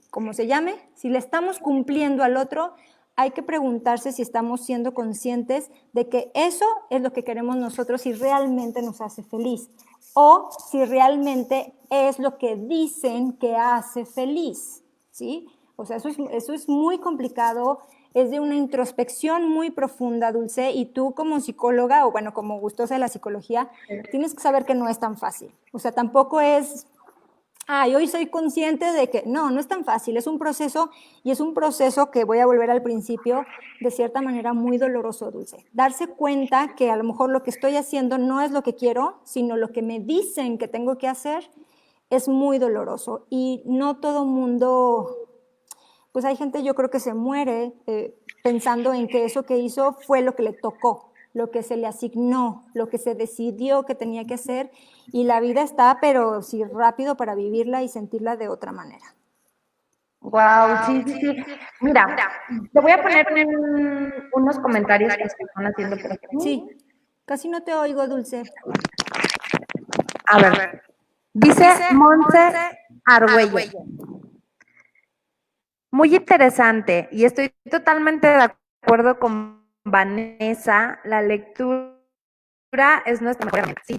como se llame, si le estamos cumpliendo al otro, hay que preguntarse si estamos siendo conscientes de que eso es lo que queremos nosotros y realmente nos hace feliz, o si realmente es lo que dicen que hace feliz, ¿sí? O sea, eso es muy complicado, es de una introspección muy profunda, Dulce, y tú como psicóloga, o bueno, como gustosa de la psicología, tienes que saber que no es tan fácil. O sea, tampoco es, hoy soy consciente de que no es tan fácil, es un proceso, y es un proceso que voy a volver al principio, de cierta manera muy doloroso, Dulce. Darse cuenta que a lo mejor lo que estoy haciendo no es lo que quiero, sino lo que me dicen que tengo que hacer, es muy doloroso. Y no todo mundo, pues hay gente, yo creo que se muere pensando en que eso que hizo fue lo que le tocó, lo que se le asignó, lo que se decidió que tenía que hacer, y la vida está, pero sí, rápido para vivirla y sentirla de otra manera. Wow, sí, sí, sí. Mira, te voy a poner unos comentarios que se están haciendo por aquí. Sí, casi no te oigo, Dulce. A ver, dice Monse Argüello. Muy interesante, y estoy totalmente de acuerdo con Vanessa, la lectura es nuestra mejor herramienta. Sí,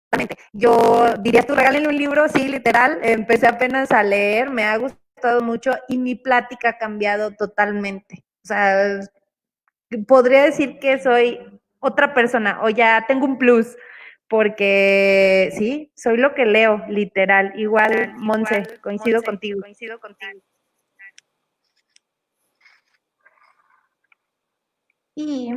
totalmente. Yo diría, tú regálenle un libro, sí, literal, empecé apenas a leer, me ha gustado mucho y mi plática ha cambiado totalmente. O sea, podría decir que soy otra persona o ya tengo un plus, porque sí, soy lo que leo, literal. Igual, Monse, coincido contigo. Y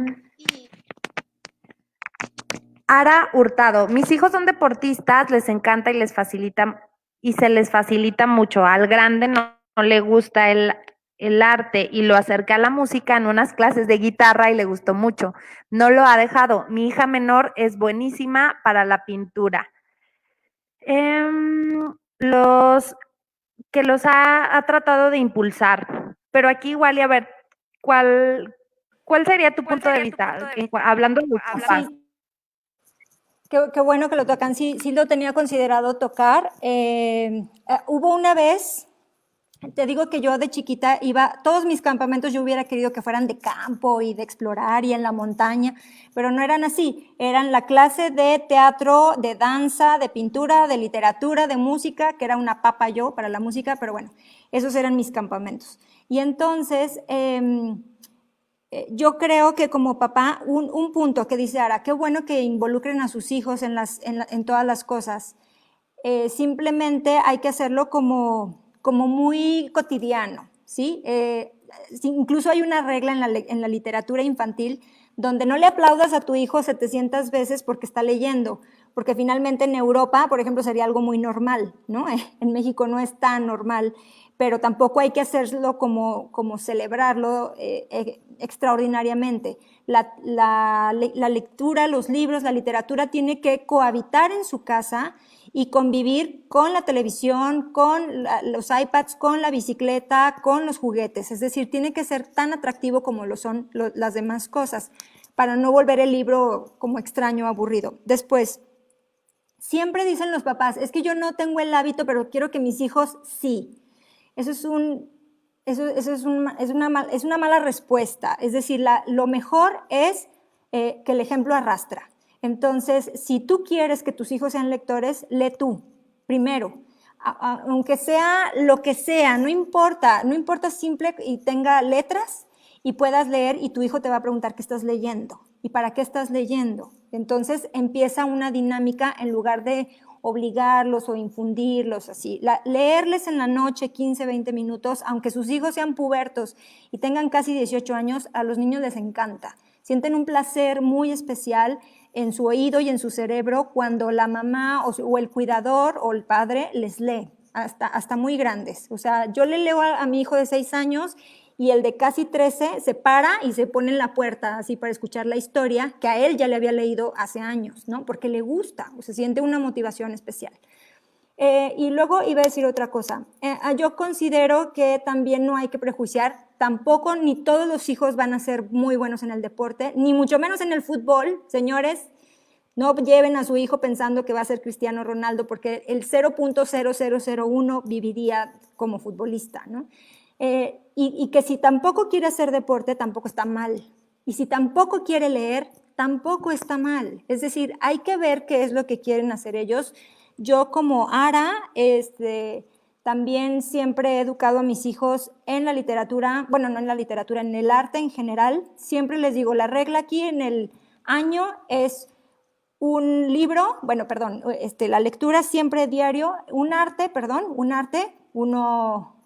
Ara Hurtado, mis hijos son deportistas, les encanta y les facilita y se les facilita mucho. Al grande no le gusta el arte y lo acerqué a la música en unas clases de guitarra y le gustó mucho. No lo ha dejado. Mi hija menor es buenísima para la pintura. Los que los ha tratado de impulsar, pero aquí igual y a ver, ¿cuál sería tu punto de vista? Hablando de los papás. Sí. Qué bueno que lo tocan, sí lo tenía considerado tocar. Hubo una vez, te digo que yo de chiquita iba, todos mis campamentos yo hubiera querido que fueran de campo y de explorar y en la montaña, pero no eran así, eran la clase de teatro, de danza, de pintura, de literatura, de música, que era una papa yo para la música, pero bueno, esos eran mis campamentos. Y entonces, yo creo que como papá, un punto que dice Ara, qué bueno que involucren a sus hijos en todas las cosas. Simplemente hay que hacerlo como muy cotidiano, ¿sí? Incluso hay una regla en la literatura infantil donde no le aplaudas a tu hijo 700 veces porque está leyendo, porque finalmente en Europa, por ejemplo, sería algo muy normal, ¿no? En México no es tan normal, pero tampoco hay que hacerlo como celebrarlo extraordinariamente. La lectura, los libros, la literatura tiene que cohabitar en su casa y convivir con la televisión, con los iPads, con la bicicleta, con los juguetes. Es decir, tiene que ser tan atractivo como lo son las demás cosas, para no volver el libro como extraño, aburrido. Después, siempre dicen los papás, es que yo no tengo el hábito, pero quiero que mis hijos sí. Eso es una mala respuesta. Es decir, lo mejor es que el ejemplo arrastra. Entonces, si tú quieres que tus hijos sean lectores, lee tú, primero. Aunque sea lo que sea, no importa simple y tenga letras y puedas leer y tu hijo te va a preguntar qué estás leyendo y para qué estás leyendo. Entonces empieza una dinámica en lugar de obligarlos o infundirlos así. Leerles en la noche 15, 20 minutos, aunque sus hijos sean pubertos y tengan casi 18 años, a los niños les encanta. Sienten un placer muy especial en su oído y en su cerebro cuando la mamá o el cuidador o el padre les lee, hasta muy grandes. O sea, yo le leo a mi hijo de 6 años y el de casi 13 se para y se pone en la puerta así para escuchar la historia que a él ya le había leído hace años, ¿no? Porque le gusta, o se siente una motivación especial. Y luego iba a decir otra cosa. Yo considero que también no hay que prejuiciar, tampoco ni todos los hijos van a ser muy buenos en el deporte, ni mucho menos en el fútbol, señores. No lleven a su hijo pensando que va a ser Cristiano Ronaldo, porque el 0.0001 viviría como futbolista, ¿no? Y que si tampoco quiere hacer deporte, tampoco está mal. Y si tampoco quiere leer, tampoco está mal. Es decir, hay que ver qué es lo que quieren hacer ellos. Yo como Ara, también siempre he educado a mis hijos en la literatura, bueno, no en la literatura, en el arte en general. Siempre les digo, la regla aquí en el año es un libro, la lectura siempre diario, un arte, uno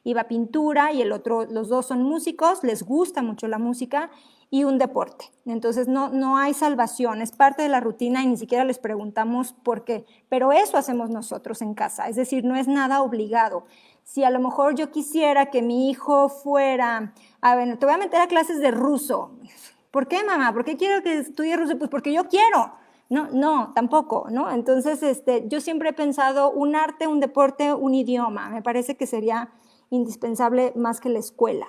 iba a pintura y el otro, los dos son músicos, les gusta mucho la música, y un deporte. Entonces no hay salvación, es parte de la rutina y ni siquiera les preguntamos por qué, pero eso hacemos nosotros en casa, es decir, no es nada obligado. Si a lo mejor yo quisiera que mi hijo fuera, te voy a meter a clases de ruso, ¿Por qué, mamá? ¿Por qué quiero que estudie ruso? Pues porque yo quiero. No, tampoco, ¿no? Entonces, yo siempre he pensado un arte, un deporte, un idioma. Me parece que sería indispensable más que la escuela.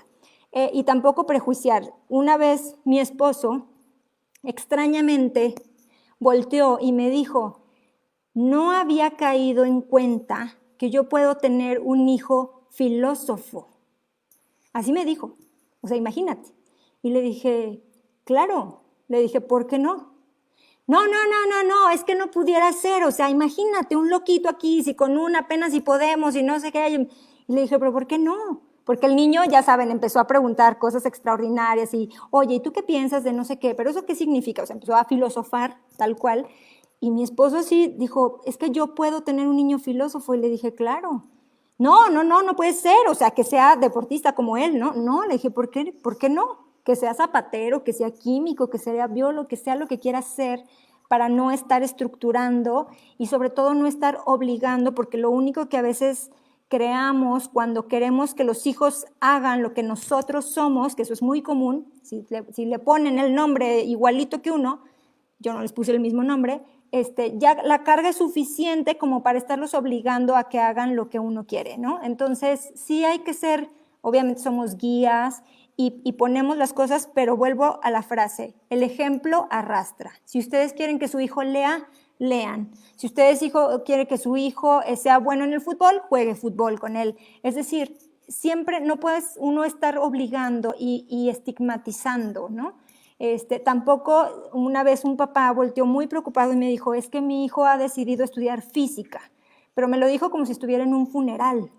Y tampoco prejuiciar. Una vez mi esposo, extrañamente, volteó y me dijo, no había caído en cuenta que yo puedo tener un hijo filósofo. Así me dijo. O sea, imagínate. Y le dije, claro. Le dije, ¿por qué no? No, es que no pudiera ser, o sea, imagínate un loquito aquí, si con una apenas si podemos y no sé qué. Y le dije, pero ¿por qué no? Porque el niño, ya saben, empezó a preguntar cosas extraordinarias y, oye, ¿y tú qué piensas de no sé qué? ¿Pero eso qué significa? O sea, empezó a filosofar tal cual. Y mi esposo sí dijo, es que yo puedo tener un niño filósofo. Y le dije, claro. No puede ser, o sea, que sea deportista como él, no, le dije, ¿por qué no? Que sea zapatero, que sea químico, que sea biólogo, que sea lo que quiera ser, para no estar estructurando y sobre todo no estar obligando, porque lo único que a veces creamos cuando queremos que los hijos hagan lo que nosotros somos, que eso es muy común, si le ponen el nombre igualito que uno, yo no les puse el mismo nombre, ya la carga es suficiente como para estarlos obligando a que hagan lo que uno quiere, ¿no? Entonces, sí hay que ser, obviamente somos guías y ponemos las cosas, pero vuelvo a la frase, el ejemplo arrastra. Si ustedes quieren que su hijo lea, lean. Si ustedes quieren que su hijo sea bueno en el fútbol, juegue fútbol con él. Es decir, siempre no puedes uno estar obligando y estigmatizando, ¿no? Tampoco una vez un papá volteó muy preocupado y me dijo, es que mi hijo ha decidido estudiar física, pero me lo dijo como si estuviera en un funeral.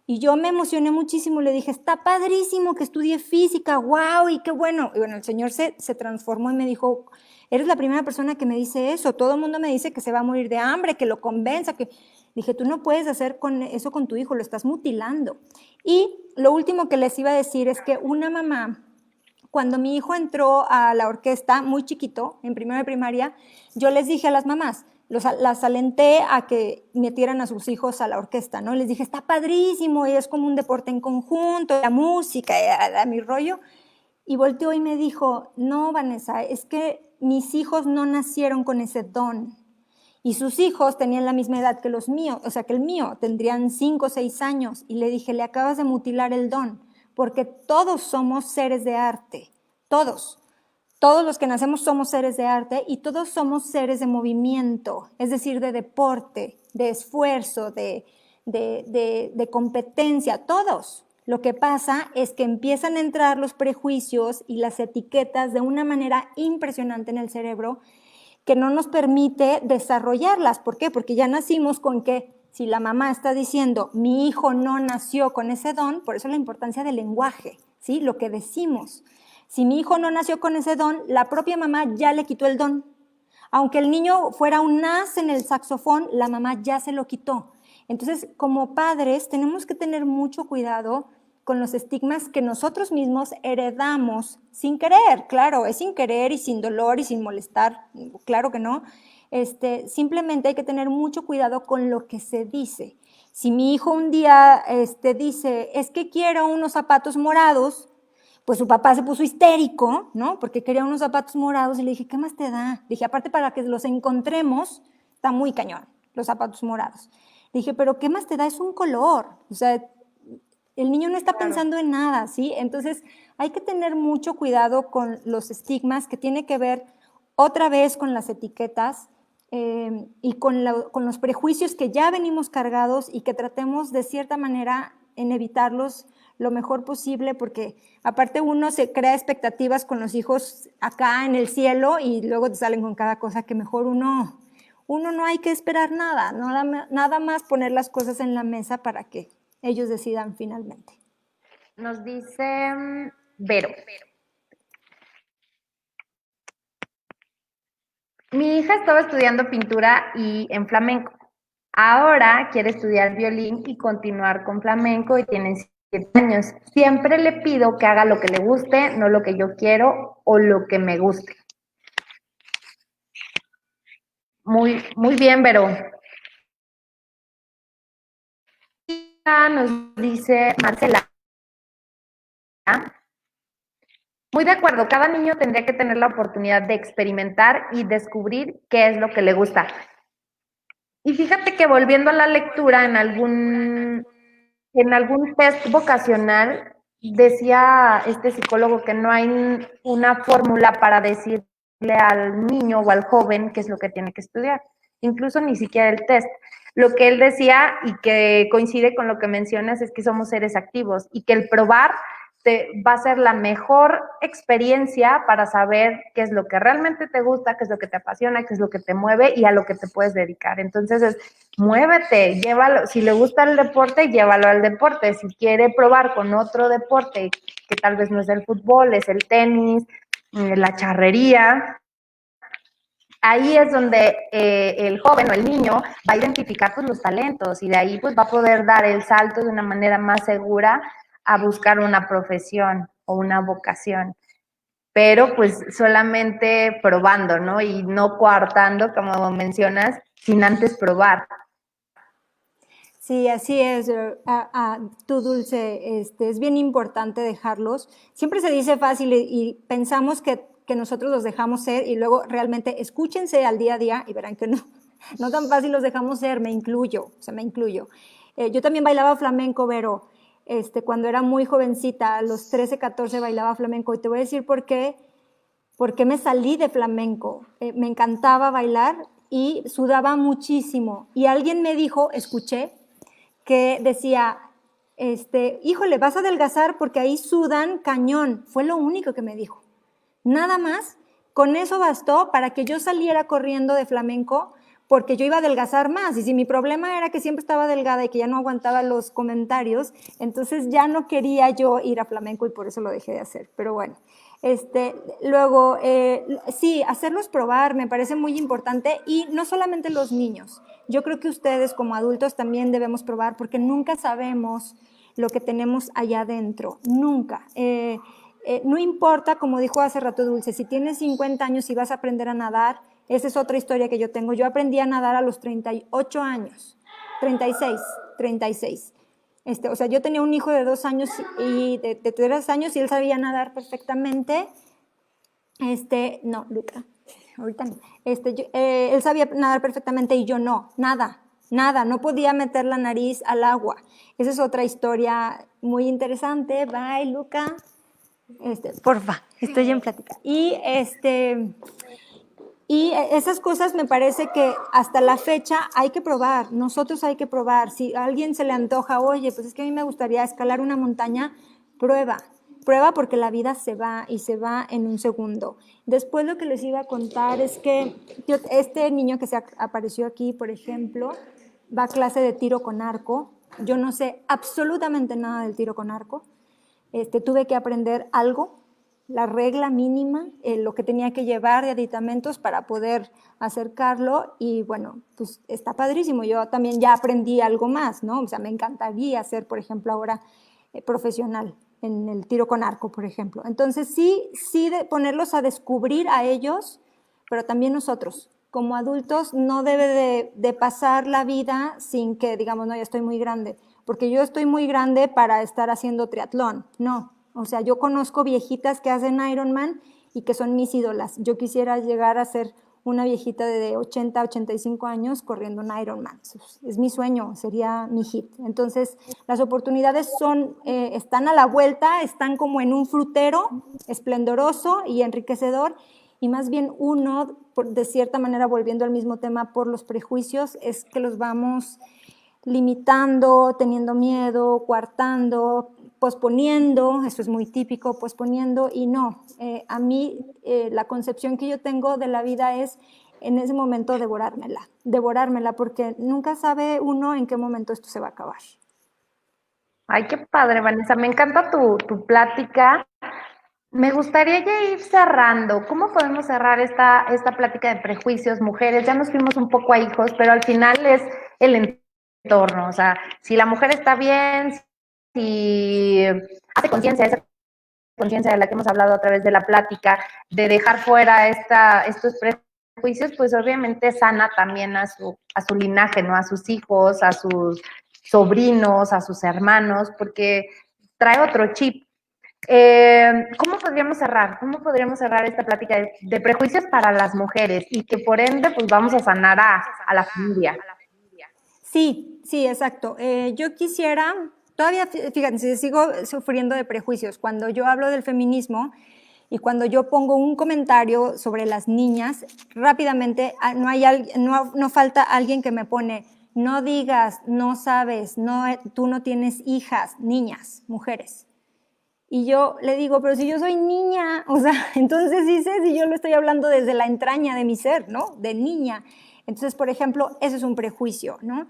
Y yo me emocioné muchísimo, le dije, está padrísimo que estudie física, wow, y qué bueno. Y bueno, el señor se transformó y me dijo, eres la primera persona que me dice eso, todo el mundo me dice que se va a morir de hambre, que lo convenza, que... Dije, tú no puedes hacer eso con tu hijo, lo estás mutilando. Y lo último que les iba a decir es que una mamá, cuando mi hijo entró a la orquesta, muy chiquito, en primero de primaria, yo les dije a las mamás, las alenté a que metieran a sus hijos a la orquesta, ¿no? Les dije, está padrísimo, y es como un deporte en conjunto, la música, a mi rollo. Y volteó y me dijo, no, Vanessa, es que mis hijos no nacieron con ese don. Y sus hijos tenían la misma edad que los míos, o sea, que el mío, tendrían 5 o 6 años. Y le dije, le acabas de mutilar el don, porque todos somos seres de arte, todos. Todos los que nacemos somos seres de arte y todos somos seres de movimiento, es decir, de deporte, de esfuerzo, de competencia, todos. Lo que pasa es que empiezan a entrar los prejuicios y las etiquetas de una manera impresionante en el cerebro que no nos permite desarrollarlas. ¿Por qué? Porque ya nacimos con que si la mamá está diciendo, mi hijo no nació con ese don, por eso la importancia del lenguaje, ¿sí? Lo que decimos. Si mi hijo no nació con ese don, la propia mamá ya le quitó el don. Aunque el niño fuera un as en el saxofón, la mamá ya se lo quitó. Entonces, como padres, tenemos que tener mucho cuidado con los estigmas que nosotros mismos heredamos sin querer, claro, es sin querer y sin dolor y sin molestar, claro que no. Simplemente hay que tener mucho cuidado con lo que se dice. Si mi hijo un día dice, es que quiero unos zapatos morados, pues su papá se puso histérico, ¿no? Porque quería unos zapatos morados y le dije, ¿qué más te da? Dije, aparte para que los encontremos, está muy cañón, los zapatos morados. Dije, pero ¿qué más te da? Es un color. O sea, el niño no está pensando en nada, ¿sí? Entonces, hay que tener mucho cuidado con los estigmas que tiene que ver otra vez con las etiquetas y con los prejuicios que ya venimos cargados y que tratemos de cierta manera en evitarlos lo mejor posible, porque aparte uno se crea expectativas con los hijos acá en el cielo y luego te salen con cada cosa que mejor uno no hay que esperar nada más poner las cosas en la mesa para que ellos decidan finalmente. Nos dice Vero. Mi hija estaba estudiando pintura y en flamenco. Ahora quiere estudiar violín y continuar con flamenco y tiene 7 años. Siempre le pido que haga lo que le guste, no lo que yo quiero o lo que me guste. Muy, muy bien, Vero. Nos dice Marcela. Muy de acuerdo, cada niño tendría que tener la oportunidad de experimentar y descubrir qué es lo que le gusta. Y fíjate que volviendo a la lectura, en algún test vocacional decía este psicólogo que no hay una fórmula para decirle al niño o al joven qué es lo que tiene que estudiar, incluso ni siquiera el test. Lo que él decía y que coincide con lo que mencionas es que somos seres activos y que el probar va a ser la mejor experiencia para saber qué es lo que realmente te gusta, qué es lo que te apasiona, qué es lo que te mueve y a lo que te puedes dedicar. Entonces muévete, llévalo, si le gusta el deporte, llévalo al deporte, si quiere probar con otro deporte, que tal vez no es el fútbol, es el tenis, la charrería, ahí es donde el joven o el niño va a identificar pues los talentos y de ahí pues va a poder dar el salto de una manera más segura a buscar una profesión o una vocación, pero pues solamente probando, ¿no? Y no coartando, como mencionas, sin antes probar. Sí, así es. Tú, Dulce, es bien importante dejarlos. Siempre se dice fácil y pensamos que nosotros los dejamos ser y luego realmente escúchense al día a día y verán que no, no tan fácil los dejamos ser, me incluyo, o sea, me incluyo. Yo también bailaba flamenco, pero cuando era muy jovencita, a los 13, 14 bailaba flamenco y te voy a decir por qué me salí de flamenco. Me encantaba bailar y sudaba muchísimo y alguien me dijo, escuché, que decía, híjole, vas a adelgazar porque ahí sudan cañón. Fue lo único que me dijo. Nada más, con eso bastó para que yo saliera corriendo de flamenco porque yo iba a adelgazar más. Y si mi problema era que siempre estaba delgada y que ya no aguantaba los comentarios, entonces ya no quería yo ir a flamenco y por eso lo dejé de hacer. Pero bueno, luego, sí, hacerlos probar me parece muy importante y no solamente los niños. Yo creo que ustedes como adultos también debemos probar porque nunca sabemos lo que tenemos allá adentro, nunca. No importa, como dijo hace rato Dulce, si tienes 50 años y vas a aprender a nadar, esa es otra historia que yo tengo. Yo aprendí a nadar a los 38 años, 36, 36. O sea, yo tenía un hijo de 2 años y de 3 años y él sabía nadar perfectamente. No, Luca, ahorita no. Él sabía nadar perfectamente y yo no, nada, no podía meter la nariz al agua. Esa es otra historia muy interesante. Bye, Luca. Porfa, estoy en plática. Y esas cosas me parece que hasta la fecha hay que probar, nosotros hay que probar. Si a alguien se le antoja, oye, pues es que a mí me gustaría escalar una montaña, prueba porque la vida se va y se va en un segundo. Después lo que les iba a contar es que este niño que se apareció aquí, por ejemplo, va a clase de tiro con arco. Yo no sé absolutamente nada del tiro con arco. Tuve que aprender algo, la regla mínima, lo que tenía que llevar de aditamentos para poder acercarlo y bueno, pues está padrísimo. Yo también ya aprendí algo más, ¿no? O sea, me encantaría ser, por ejemplo, ahora profesional en el tiro con arco, por ejemplo. Entonces sí de ponerlos a descubrir a ellos, pero también nosotros. Como adultos no debe de pasar la vida sin que digamos, no, ya estoy muy grande, porque yo estoy muy grande para estar haciendo triatlón, no. O sea, yo conozco viejitas que hacen Ironman y que son mis ídolas. Yo quisiera llegar a ser una viejita de 80, 85 años corriendo un Ironman. Es mi sueño, sería mi hit. Entonces, las oportunidades están a la vuelta, están como en un frutero esplendoroso y enriquecedor, y más bien uno, de cierta manera, volviendo al mismo tema, por los prejuicios, es que los vamos limitando, teniendo miedo, coartando, posponiendo, eso es muy típico, posponiendo, y no, a mí la concepción que yo tengo de la vida es en ese momento devorármela, porque nunca sabe uno en qué momento esto se va a acabar. Ay, qué padre, Vanessa, me encanta tu plática. Me gustaría ya ir cerrando. ¿Cómo podemos cerrar esta plática de prejuicios, mujeres? Ya nos fuimos un poco a hijos, pero al final es el entorno. O sea, si la mujer está bien, si hace conciencia, esa conciencia de la que hemos hablado a través de la plática, de dejar fuera estos prejuicios, pues obviamente sana también a su linaje, ¿no? A sus hijos, a sus sobrinos, a sus hermanos, porque trae otro chip. ¿Cómo podríamos cerrar? ¿Cómo podríamos cerrar esta plática de prejuicios para las mujeres y que por ende pues vamos a sanar a la familia? Sí, sí, exacto. Yo quisiera, todavía, fíjense, sigo sufriendo de prejuicios. Cuando yo hablo del feminismo y cuando yo pongo un comentario sobre las niñas, rápidamente no falta alguien que me pone, no digas, no sabes, no, tú no tienes hijas, niñas, mujeres. Y yo le digo, pero si yo soy niña, o sea, entonces dices, si yo lo estoy hablando desde la entraña de mi ser, ¿no? De niña. Entonces, por ejemplo, eso es un prejuicio, ¿no?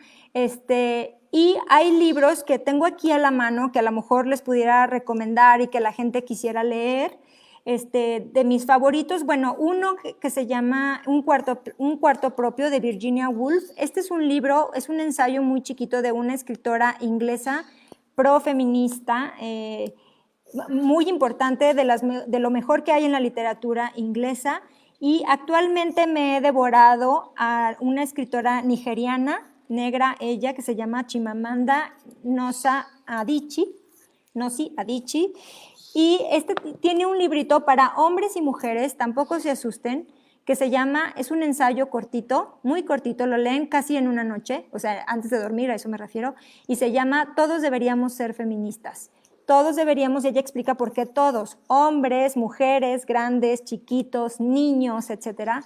Y hay libros que tengo aquí a la mano que a lo mejor les pudiera recomendar y que la gente quisiera leer. De mis favoritos, bueno, uno que se llama un cuarto propio de Virginia Woolf. Este es un libro, es un ensayo muy chiquito de una escritora inglesa profeminista, muy importante, de lo mejor que hay en la literatura inglesa. Y actualmente me he devorado a una escritora nigeriana, negra ella, que se llama Chimamanda Ngozi Adichie. Y tiene un librito para hombres y mujeres, tampoco se asusten, que se llama, es un ensayo cortito, muy cortito, lo leen casi en una noche, o sea, antes de dormir, a eso me refiero, y se llama Todos deberíamos ser feministas. Todos deberíamos, y ella explica por qué todos, hombres, mujeres, grandes, chiquitos, niños, etcétera.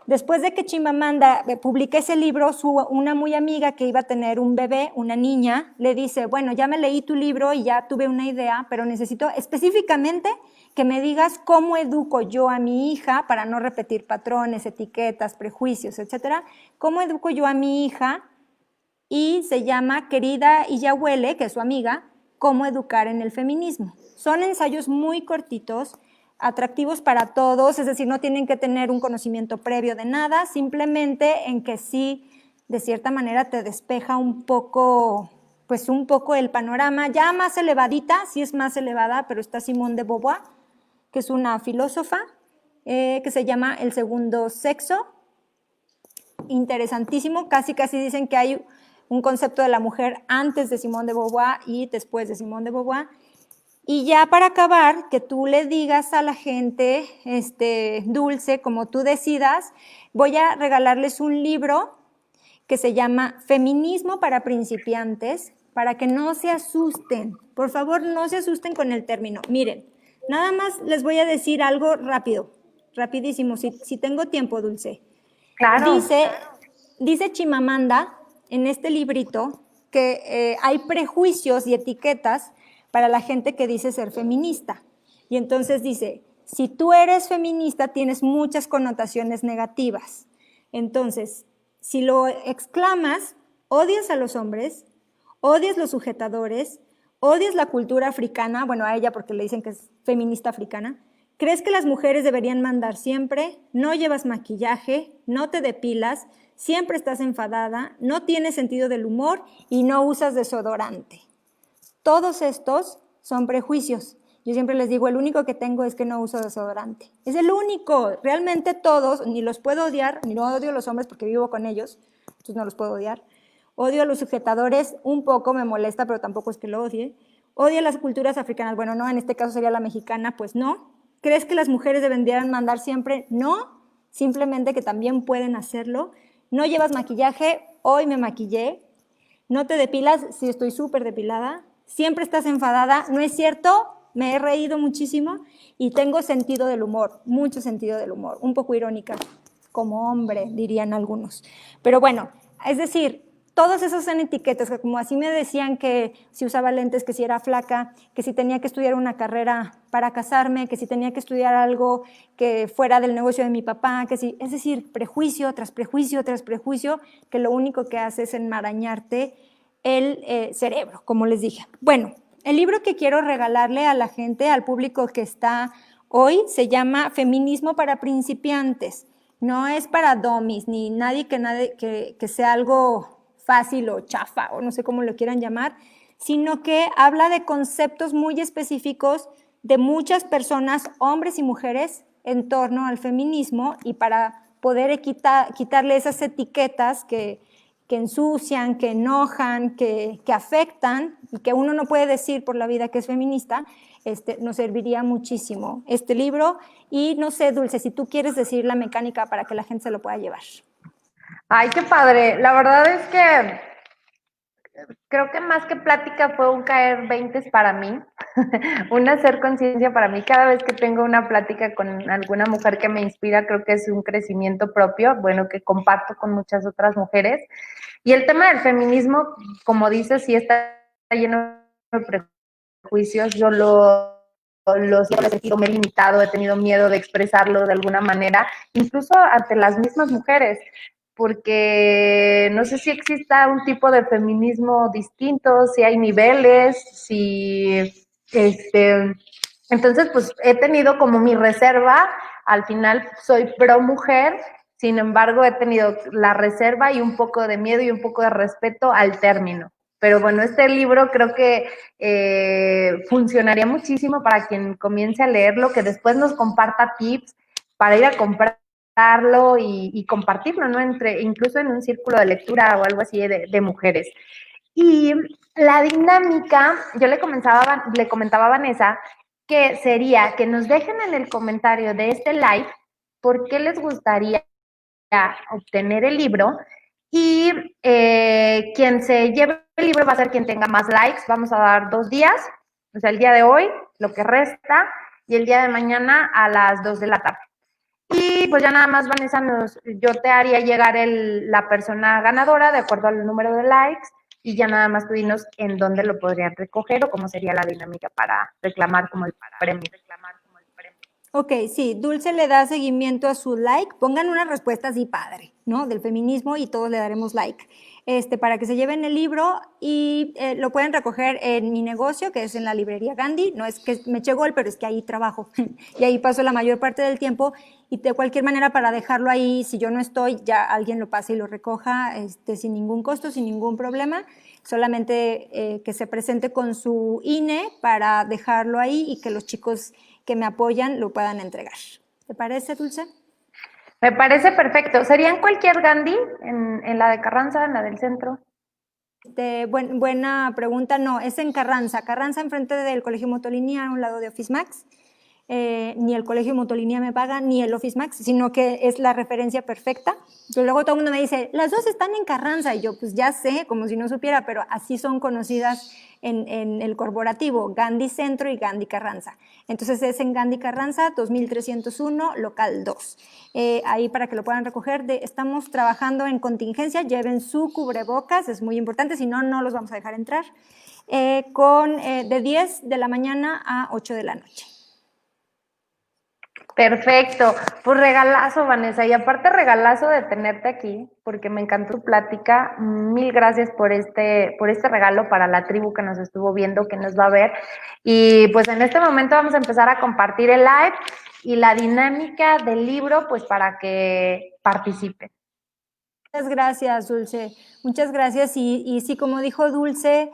Después de que Chimamanda publique ese libro, una muy amiga que iba a tener un bebé, una niña, le dice, bueno, ya me leí tu libro y ya tuve una idea, pero necesito específicamente que me digas cómo educo yo a mi hija para no repetir patrones, etiquetas, prejuicios, etcétera. ¿Cómo educo yo a mi hija? Y se llama Querida Iyahuele, que es su amiga, Cómo educar en el feminismo. Son ensayos muy cortitos, atractivos para todos, es decir, no tienen que tener un conocimiento previo de nada, simplemente en que sí, de cierta manera, te despeja un poco, pues un poco el panorama, ya más elevadita, sí es más elevada, pero está Simone de Beauvoir, que es una filósofa, que se llama El segundo sexo, interesantísimo, casi dicen que hay un concepto de la mujer antes de Simone de Beauvoir y después de Simone de Beauvoir. Y ya para acabar, que tú le digas a la gente, Dulce, como tú decidas, voy a regalarles un libro que se llama Feminismo para principiantes, para que no se asusten. Por favor, no se asusten con el término. Miren, nada más les voy a decir algo rápido, rapidísimo, si tengo tiempo, Dulce. Claro. Dice Chimamanda en este librito que hay prejuicios y etiquetas para la gente que dice ser feminista. Y entonces dice, si tú eres feminista tienes muchas connotaciones negativas. Entonces, si lo exclamas, odias a los hombres, odias los sujetadores, odias la cultura africana, bueno, a ella porque le dicen que es feminista africana, crees que las mujeres deberían mandar siempre, no llevas maquillaje, no te depilas, siempre estás enfadada, no tienes sentido del humor y no usas desodorante. Todos estos son prejuicios. Yo siempre les digo, el único que tengo es que no uso desodorante. Es el único. Realmente todos, ni los puedo odiar, ni no odio a los hombres porque vivo con ellos, entonces no los puedo odiar. Odio a los sujetadores, un poco me molesta, pero tampoco es que lo odie. Odio a las culturas africanas, bueno, no, en este caso sería la mexicana, pues no. ¿Crees que las mujeres deberían mandar siempre? No, simplemente que también pueden hacerlo. No llevas maquillaje, hoy me maquillé. No te depilas, sí estoy súper depilada. Siempre estás enfadada, no es cierto, me he reído muchísimo y tengo sentido del humor, mucho sentido del humor, un poco irónica, como hombre, dirían algunos. Pero bueno, es decir, todas esas son etiquetas, que como así me decían que si usaba lentes, que si era flaca, que si tenía que estudiar una carrera para casarme, que si tenía que estudiar algo que fuera del negocio de mi papá, que si, es decir, prejuicio tras prejuicio tras prejuicio, que lo único que hace es enmarañarte el cerebro, como les dije. Bueno, el libro que quiero regalarle a la gente, al público que está hoy, se llama Feminismo para principiantes. No es para dummies, ni nadie que sea algo fácil o chafa, o no sé cómo lo quieran llamar, sino que habla de conceptos muy específicos de muchas personas, hombres y mujeres, en torno al feminismo y para poder quitarle esas etiquetas que que ensucian, que enojan, que afectan y que uno no puede decir por la vida que es feminista, nos serviría muchísimo este libro. Y no sé, Dulce, si tú quieres decir la mecánica para que la gente se lo pueda llevar. Ay, qué padre. La verdad es que creo que más que plática fue un caer veintes para mí, un hacer conciencia para mí. Cada vez que tengo una plática con alguna mujer que me inspira, creo que es un crecimiento propio, bueno, que comparto con muchas otras mujeres. Y el tema del feminismo, como dices, sí está lleno de prejuicios. Yo lo he sentido, me he limitado, he tenido miedo de expresarlo de alguna manera, incluso ante las mismas mujeres, porque no sé si exista un tipo de feminismo distinto, si hay niveles, si entonces pues he tenido como mi reserva. Al final soy pro mujer, sin embargo he tenido la reserva y un poco de miedo y un poco de respeto al término. Pero bueno, este libro creo que funcionaría muchísimo para quien comience a leerlo, que después nos comparta tips para ir a comprarlo y compartirlo, ¿no? Incluso en un círculo de lectura o algo así de mujeres. Y la dinámica, yo le comentaba a Vanessa que sería que nos dejen en el comentario de este live por qué les gustaría obtener el libro, y quien se lleve el libro va a ser quien tenga más likes. Vamos a dar 2 días, o sea, el día de hoy, lo que resta, y el día de mañana a las 2 de la tarde. Y pues ya nada más, Vanessa, yo te haría llegar la persona ganadora de acuerdo al número de likes, y ya nada más tú dinos en dónde lo podrían recoger o cómo sería la dinámica para reclamar como el premio. Ok, sí, Dulce le da seguimiento a su like. Pongan una respuesta así padre, ¿no? Del feminismo y todos le daremos like. Para que se lleven el libro y lo pueden recoger en mi negocio, que es en la librería Gandhi. No es que me eche gol, pero es que ahí trabajo y ahí paso la mayor parte del tiempo. Y de cualquier manera, para dejarlo ahí, si yo no estoy, ya alguien lo pase y lo recoja sin ningún costo, sin ningún problema. Solamente que se presente con su INE para dejarlo ahí y que los chicos que me apoyan lo puedan entregar. ¿Te parece, Dulce? Me parece perfecto. ¿Sería en cualquier Gandhi? ¿En la de Carranza, en la del centro? Buena pregunta. No, es en Carranza. Carranza, enfrente del Colegio Motolinía, a un lado de Office Max. Ni el Colegio Motolinía me paga, ni el Office Max, sino que es la referencia perfecta. Yo luego todo el mundo me dice, las dos están en Carranza, y yo pues ya sé, como si no supiera, pero así son conocidas en el corporativo, Gandhi Centro y Gandhi Carranza. Entonces es en Gandhi Carranza, 2301, local 2. Ahí para que lo puedan recoger, estamos trabajando en contingencia, lleven su cubrebocas, es muy importante, si no, no los vamos a dejar entrar, de 10 de la mañana a 8 de la noche. Perfecto, pues regalazo, Vanessa, y aparte regalazo de tenerte aquí, porque me encantó tu plática. Mil gracias por este regalo para la tribu que nos estuvo viendo, que nos va a ver. Y pues en este momento vamos a empezar a compartir el live y la dinámica del libro, pues para que participen. Muchas gracias, Dulce. Muchas gracias. Y sí, como dijo Dulce,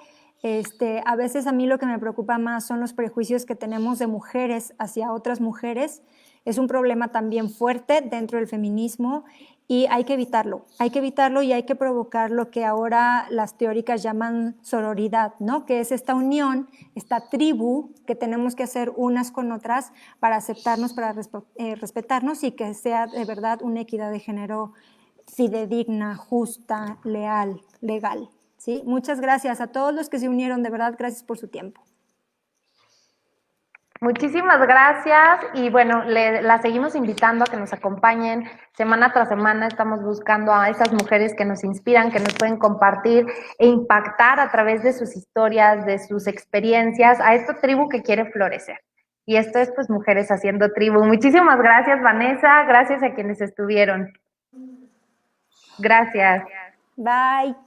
a veces a mí lo que me preocupa más son los prejuicios que tenemos de mujeres hacia otras mujeres. Es un problema también fuerte dentro del feminismo y hay que evitarlo y hay que provocar lo que ahora las teóricas llaman sororidad, ¿no? Que es esta unión, esta tribu que tenemos que hacer unas con otras para aceptarnos, para respetarnos y que sea de verdad una equidad de género fidedigna, justa, leal, legal. ¿Sí? Muchas gracias a todos los que se unieron, de verdad, gracias por su tiempo. Muchísimas gracias y bueno, la seguimos invitando a que nos acompañen semana tras semana. Estamos buscando a esas mujeres que nos inspiran, que nos pueden compartir e impactar a través de sus historias, de sus experiencias, a esta tribu que quiere florecer. Y esto es pues Mujeres Haciendo Tribu. Muchísimas gracias, Vanessa, gracias a quienes estuvieron. Gracias. Bye.